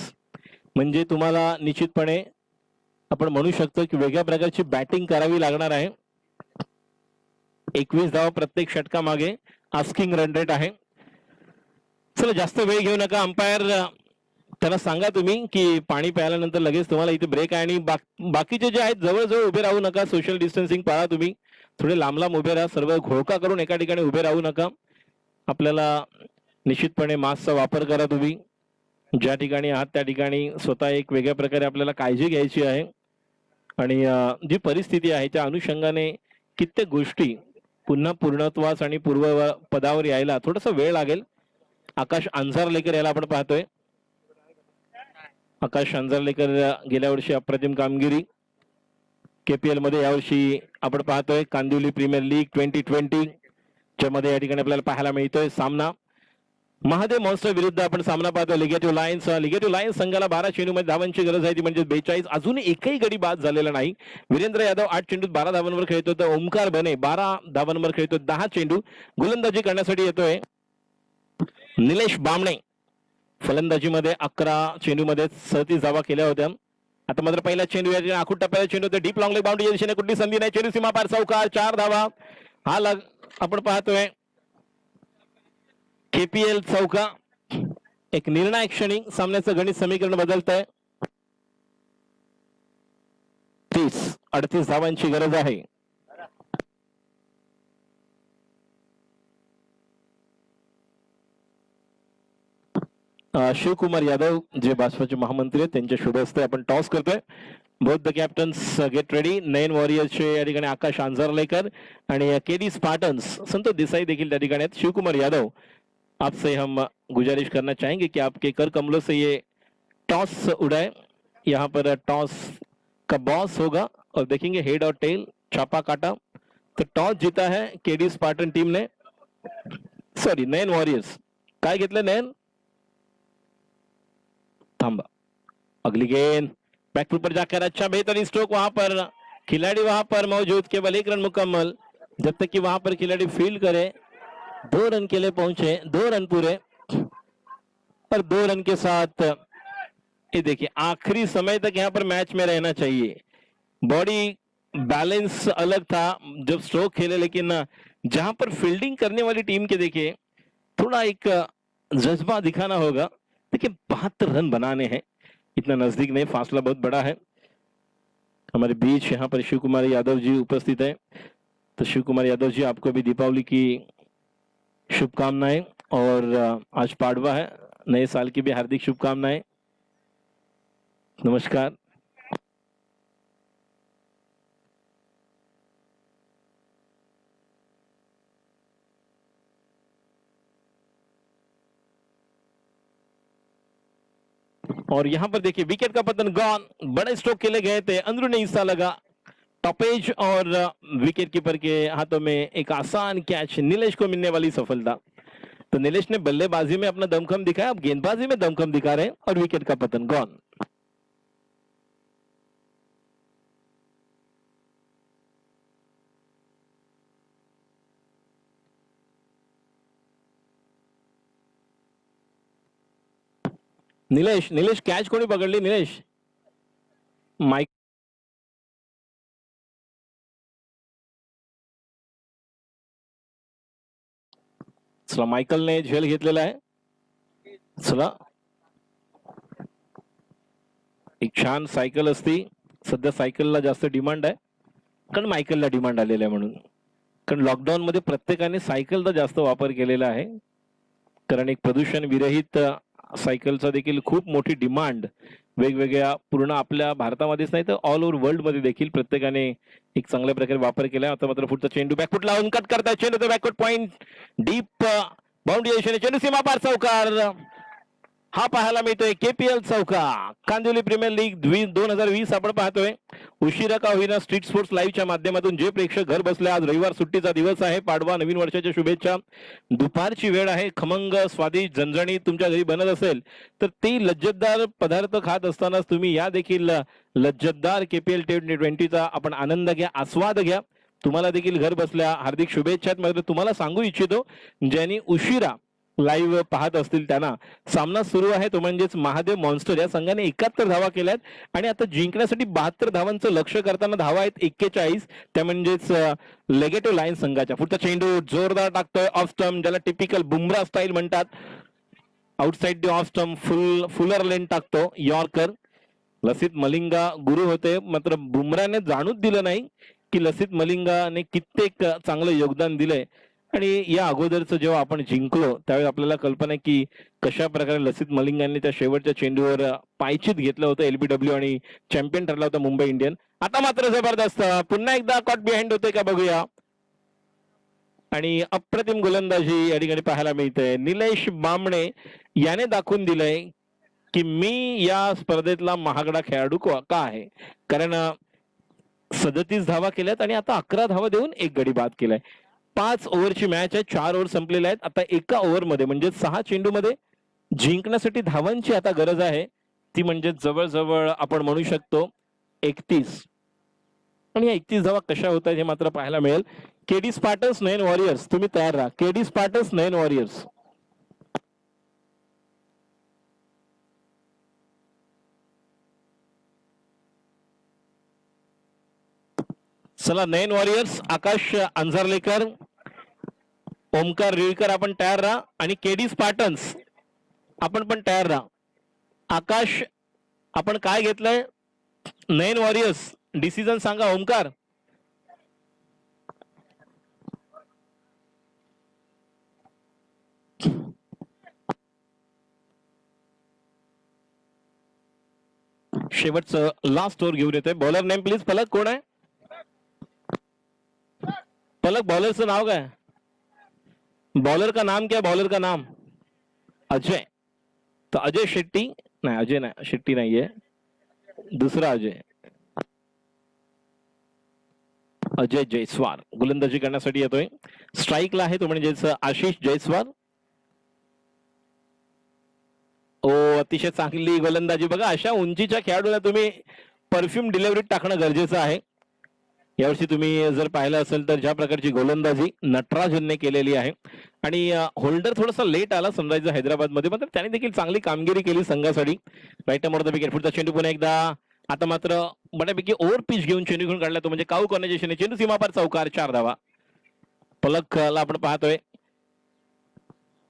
म्हणजे तुम्हाला निश्चितपणे आपण म्हणू शकतो की वेगळ्या प्रकारची बॅटिंग करावी लागणार आहे. 21 धावा प्रत्येक षटका मागे आस्किंग रन रेट आहे. चला जास्त वेळ घेऊ नका. अंपायर त्याला सांगा तुम्ही की पाणी प्यायल्यानंतर लगेच तुम्हाला इथे ब्रेक आहे आणि बाकीचे जे आहेत जवळजवळ उभे राहू नका. सोशल डिस्टन्सिंग पाळा, तुम्ही थोडे लांब लांब उभे राहा. सर्व घोळका करून एका ठिकाणी उभे राहू नका. आपल्याला निश्चितपणे मास्कचा वापर करा. तुम्ही ज्या ठिकाणी आहात त्या ठिकाणी स्वतः एक वेगळ्या प्रकारे आपल्याला काळजी घ्यायची आहे आणि जी परिस्थिती आहे त्या अनुषंगाने कित्येक गोष्टी पुन्हा पूर्णत्वास आणि पूर्व पदावर यायला थोडासा वेळ लागेल. आकाश अंजारलेकर याला आपण पाहतोय. आकाश अंजारलेकर गेल्या वर्षी अप्रतिम कामगिरी KPL मध्ये, यावर्षी आपण पाहतोय कांदिवली प्रीमियर लीग 2020 ज्यामध्ये या ठिकाणी आपल्याला पाहायला मिळतोय सामना महादेव मॉन्स्टर विरुद्ध आपण सामना पाहतोय लिगेटिव्ह लायन्स संघाला 12 चेंडूमध्ये धावांची गरज आहे ती म्हणजे 42. अजून एकही गडी बाद झालेला नाही. वीरेंद्र यादव 8 चेंडूत 12 धावांवर खेळतो तर ओमकार बने 12 धावांवर खेळतो. 10 चेंडू गोलंदाजी करण्यासाठी येतोय निलेश बामणे. फलंदाजीमध्ये 11 चेंडूमध्ये 37 धावा केल्या होत्या. आता मात्र पहिला चेंडू या आखूड टप्प्याला चेंडू होते डीप लॉंग लेग बाउंड्री दिशेने कुठली संधी नाही. चेंडू सीमा पार चौकार 4 धावा. हा आपण पाहतोय KPL चौका. एक निर्णायक क्षणी सामन्याचं गणित समीकरण बदलत आहे. 38 धावांची गरज आहे. शिवकुमार यादव जे भाजपाचे महामंत्री आहेत त्यांच्या शुभ हस्ते आपण टॉस करतोय. Both the captains get ready. 9 वॉरियर्सचे या ठिकाणी आकाश अंजारलेकर आणि KD स्पार्टन्स संतोष देसाई देखील त्या ठिकाणी आहेत. शिवकुमार यादव आपसे हम गुजारिश करना चाहेंगे कि आपके कर कमलों से ये टॉस उड़ाए. यहाँ पर टॉस का बॉस होगा और देखेंगे हेड और टेल छापा काटा. तो टॉस जीता है KD स्पार्टन टीम ने, सॉरी 9 वॉरियर्स. काय घेतलं 9? थांबा. अगली गेंद बैकफुट पर जाकर अच्छा बेहतरीन स्ट्रोक, वहां पर खिलाड़ी वहां पर मौजूद, केवल 1 रन मुकम्मल, जब तक कि वहां पर खिलाड़ी फील्ड करे। 2 रन के लिए पहुंचे, 2 रन पूरे, और 2 रन के साथ ये देखिए आखिरी समय तक यहाँ पर मैच में रहना चाहिए। बॉडी बैलेंस अलग था जब स्ट्रोक खेले, लेकिन जहां पर फील्डिंग करने वाली टीम के देखिए थोड़ा एक जज्बा दिखाना होगा। देखिए 72 रन बनाने हैं, इतना नजदीक नहीं, फासला बहुत बड़ा है। हमारे बीच यहाँ पर शिव कुमार यादव जी उपस्थित है, तो शिव कुमार यादव जी आपको भी दीपावली की शुभकामनाएं, और आज पाडवा है, नए साल की भी हार्दिक शुभकामनाएं। नमस्कार। और यहां पर देखिए विकेट का पतन गॉन, बड़े स्ट्रोक खेले गए थे, अंदरूनी हिस्सा लगा टॉपेज, और विकेट कीपर के हाथों में एक आसान कैच, नीलेश को मिलने वाली सफलता। तो नीलेश ने बल्लेबाजी में अपना दमखम दिखाया, अब गेंदबाजी में दमखम दिखा रहे हैं, और विकेट का पतन गॉन। निलेश, निलेश कॅच कोणी पकडली? निलेश, माइक, चला मायकलने झेल घेतलेला आहे. चला एक छान सायकल असती, सध्या सायकलला जास्त डिमांड आहे, कारण मायकलला डिमांड आलेला आहे म्हणून. कारण लॉकडाऊन मध्ये प्रत्येकाने सायकलचा जास्त वापर केलेला आहे, कारण एक प्रदूषण विरहित सायकलचा देखील खूप मोठी डिमांड वेगवेगळ्या पूर्ण आपल्या भारतामध्येच नाही तर ऑल ओव्हर वर्ल्ड मध्ये देखील प्रत्येकाने एक चांगल्या प्रकारे वापर केला. आता मात्र पुढचा चेंडू बॅकफुट लावून कट करताय, चेंडू बॅकफुट पॉइंट डीप बाउंड्री, चेंडू सीमा पार चौकार हा पाहायला मिळतोय. केपीएल चौका, कांदिवली प्रीमियर लीग 2020 आपण पाहतोय. उशिरा का होईना स्ट्रीट स्पोर्ट्स लाईव्हच्या माध्यमातून जे प्रेक्षक घर बसले, आज रविवार सुट्टीचा दिवस आहे, पाडवा, नवीन वर्षाच्या शुभेच्छा. दुपारची वेळ आहे, खमंग स्वादिष्ट झणझणीत तुमच्या घरी बनत असेल तर ती लज्जतदार पदार्थ खात असताना तुम्ही या देखील लज्जतदार केपीएल T20चा आपण आनंद घ्या, आस्वाद घ्या. तुम्हाला देखील घर बसल्या हार्दिक शुभेच्छा. मात्र तुम्हाला सांगू इच्छितो, ज्यांनी उशिरा लाईव्ह पाहत असतील त्यांना सामना सुरू आहे तो म्हणजेच महादेव मॉन्स्टर या संघाने 71 धावा केल्यात आणि आता जिंकण्यासाठी 72 धावांचं लक्ष्य करताना धावा आहेत 41, त्या म्हणजेच लेगेटिव्ह लाईन संघाच्या. पुढचा चेंडू जोरदार टाकतोय ऑफ स्टंप, ज्याला टिपिकल बुमरा स्टाईल म्हणतात. Outside the off stump fuller length टाकतो यॉर्कर. लसित मलिंगा गुरु होते, मात्र बुमराने जाणूच दिलं नाही की लसित मलिंगाने कित्येक चांगलं योगदान दिलंय. आणि या अगोदरचं जेव्हा आपण जिंकलो त्यावेळी आपल्याला कल्पना आहे की कशा प्रकारे लसित मलिंगाने त्या शेवटच्या चेंडूवर पायचीत घेतलं होतं LBW आणि चॅम्पियन ठरला होता मुंबई इंडियन. आता मात्र जबरदस्त पुन्हा एकदा कॉट बिहाइंड होते का बघूया, आणि अप्रतिम गोलंदाजी या ठिकाणी पाहायला मिळते. निलेश बामणे याने दाखवून दिलंय की मी या स्पर्धेतला महागडा खेळाडू का आहे, कारण 37 धावा केल्यात आणि आता 11 धावा देऊन एक गडी बाद केलाय. 5 ओव्हरची मॅच आहे, 4 ओव्हर संपलेल्या आहेत. आता एका ओव्हर मध्ये म्हणजे 6 चेंडू मध्ये जिंकण्यासाठी धावांची आता गरज आहे, ती म्हणजे जवळजवळ आपण म्हणू शकतो 31. आणि या 31 धावा कशा होत आहेत हे मात्र पाहायला मिळेल. केडी स्पार्टन्स 9 वॉरियर्स, तुम्ही तयार राहा. KD Spartans 9 warriors. चला 9 वॉरियर्स, आकाश अंजारलेकर, ओमकार रिळकर आपण तयार राहा, आणि केडी स्पार्टन्स आपण पण तयार राहा. आकाश आपण काय घेतलंय? 9 वॉरियर्स, डिसिजन सांगा ओमकार. शेवटचं लास्ट ओव्हर घेऊन येतोय. Bowler name please. पलक कोण आहे? पलक, बॉलरचं नाव काय? बॉलर का नाम क्या? बॉलर का नाम अजय. तो अजय शेट्टी नाही, अजय नाही, शेट्टी नाहीये, दुसरा अजय. अजय जयस्वाल गोलंदाजी करण्यासाठी येतोय. स्ट्राईकला आहे तो म्हणजेच आशिष जयस्वाल. ओ, अतिशय चांगली गोलंदाजी बघा. अशा उंचीच्या खेळाडूला तुम्ही परफ्यूम डिलिव्हरीत टाकणं गरजेचं आहे. यावर्षी तुम्ही जर पाहिलं असेल तर ज्या प्रकारची गोलंदाजी नटराजनने केलेली आहे आणि होल्डर थोडासा लेट आला सनरायझर हैदराबादमध्ये, मात्र त्याने देखील चांगली कामगिरी केली संघासाठी. Right more the wicket. पुढचा चेंडू पुन्हा एकदा आता मात्र बऱ्यापैकी ओव्हर पिच घेऊन चेंडू घेऊन काढला तो म्हणजे काऊ कॉर्नर चेंडू सीमापार चौकार 4 धावा. पलकला आपण पाहतोय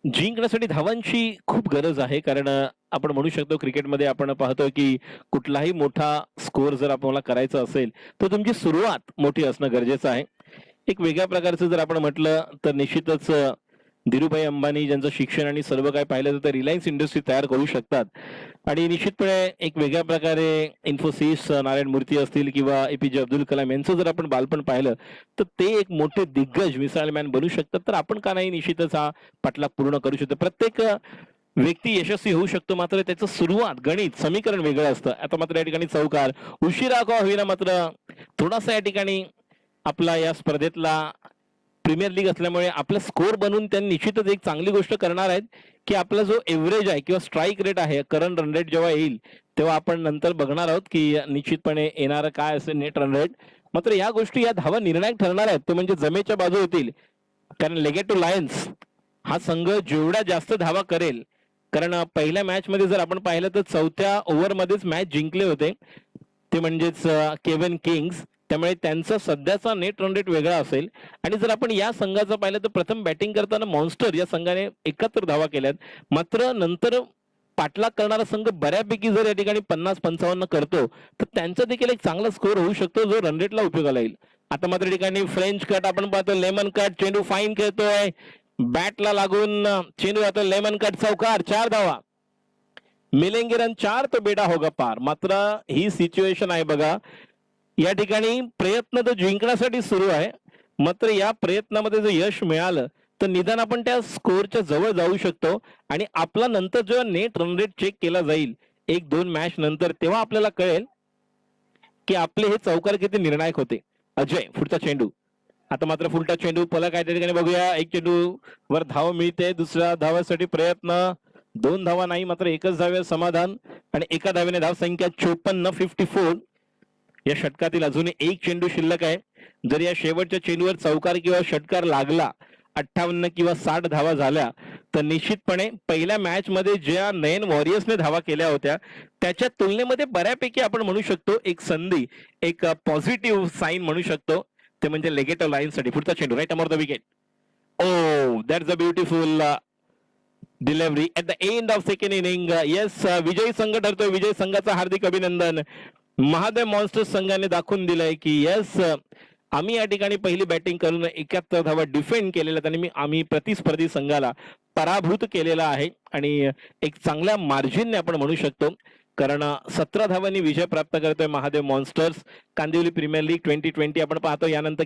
जिंकण्यासाठी धावांची खूप गरज आहे, कारण आपण म्हणू शकतो क्रिकेटमध्ये आपण पाहतो की कुठलाही मोठा स्कोर जर आपल्याला करायचा असेल तर तुमची सुरुवात मोठी असणं गरजेचं आहे. एक वेगळ्या प्रकारचं जर आपण म्हटलं तर निश्चितच धीरूभाई अंबानी ज्यांचं शिक्षण आणि सर्व काय पाहिलं तर रिलायन्स इंडस्ट्री तयार करू शकतात आणि निश्चितपणे एक वेगळ्या प्रकारे इन्फोसिस नारायण मूर्ती असतील किंवा एपीजे अब्दुल कलाम यांचं जर आपण बालपण पाहिलं तर ते एक मोठे दिग्गज मिसाइलमॅन बनू शकतात. तर आपण का नाही निश्चितच हा पाठलाग पूर्ण करू शकतो. प्रत्येक व्यक्ती यशस्वी होऊ शकतो, मात्र त्याचं सुरुवात गणित समीकरण वेगळं असतं. आता मात्र या ठिकाणी चौकार उशिरा का होईना मात्र थोडासा या ठिकाणी आपला या स्पर्धेतला प्रीमियर लीग असल्यामुळे आपला स्कोर बनवून त्यांनी निश्चितच एक चांगली गोष्ट करणार आहेत की आपला जो एव्हरेज आहे किंवा स्ट्राईक रेट आहे, करंट रन रेट जेव्हा येईल तेव्हा आपण नंतर बघणार आहोत की निश्चितपणे येणारं काय असेल नेट रन रेट. मात्र या गोष्टी या धावा निर्णायक ठरणार आहेत, ते म्हणजे जमेच्या बाजू होतील. कारण लेगेटो लायन्स हा संघ जेवढ्या जास्त धावा करेल, कारण पहिल्या मॅच मध्ये जर आपण पाहिलं तर 4थ्या ओव्हरमध्येच मॅच जिंकले होते ते म्हणजेच केव्हिन किंग्स, त्यामुळे त्यांचा सध्याचा नेट रन रेट वेगळा असेल. आणि जर आपण या संघाचं पाहिलं तर प्रथम बॅटिंग करताना मॉन्स्टर या संघाने 71 धावा केल्यात, मात्र नंतर पाठलाग करणारा संघ बऱ्यापैकी जर या ठिकाणी 50-55 करतो तर त्यांचा देखील एक चांगला स्कोर होऊ शकतो जो रन रेटला उपयोगाला येईल. आता मात्र ठिकाणी फ्रेंच कट आपण पाहतो, लेमन कट चेंडू फाईन खेळतोय, बॅटला लागून चेंडू जातो लेमन कट चौकार 4 धावा. मिलेंगे रन 4 तो बेटा होगा पार. मात्र ही सिच्युएशन आहे बघा, या ठिकाणी प्रयत्न तर जिंकण्यासाठी सुरू आहे, मात्र या प्रयत्नामध्ये जर यश मिळालं तर निदान आपण त्या स्कोरच्या जवळ जाऊ शकतो आणि आपला नंतर जेव्हा नेट रन रेट चेक केला जाईल 1-2 मॅच नंतर, तेव्हा आपल्याला कळेल की आपले हे चौकार किती निर्णायक होते. अजय पुढचा चेंडू आता मात्र फुलटा चेंडू पलक आहे त्या ठिकाणी बघूया. एक चेंडू वर धाव मिळते, दुसऱ्या धावासाठी प्रयत्न, 2 धावा नाही मात्र एकच धावे समाधान आणि एका धावेने धाव संख्या 54-54. या षटकातील अजूनही एक चेंडू शिल्लक आहे. जर या शेवटच्या चेंडूवर चौकार किंवा षटकार लागला, 58 किंवा 60 धावा झाल्या तर निश्चितपणे पहिल्या मॅच मध्ये ज्या नयन वॉरियर्सने धावा केल्या होत्या त्याच्या तुलनेमध्ये बऱ्यापैकी आपण म्हणू शकतो एक संधी, एक पॉझिटिव्ह साईन म्हणू शकतो, ते म्हणजे लेगेटो लाईन साठी. पुढचा चेंडू right arm over the wicket. Oh that's a beautiful delivery at the end of second inning. Yes, विजयी संघ ठरतोय. विजय संघाचा हार्दिक अभिनंदन. महादेव मॉन्स्टर्स संघाने दाखवून दिलंय की येस, आम्ही या ठिकाणी पहिली बॅटिंग करून 71 धावा डिफेंड केलेल्या आणि आम्ही प्रतिस्पर्धी संघाला पराभूत केलेला आहे आणि एक चांगल्या मार्जिनने आपण म्हणू शकतो, कारण 17 धावांनी विजय प्राप्त करतोय Mahadev monsters. Kandivali premier league 2020 आपण पाहतो. यानंतर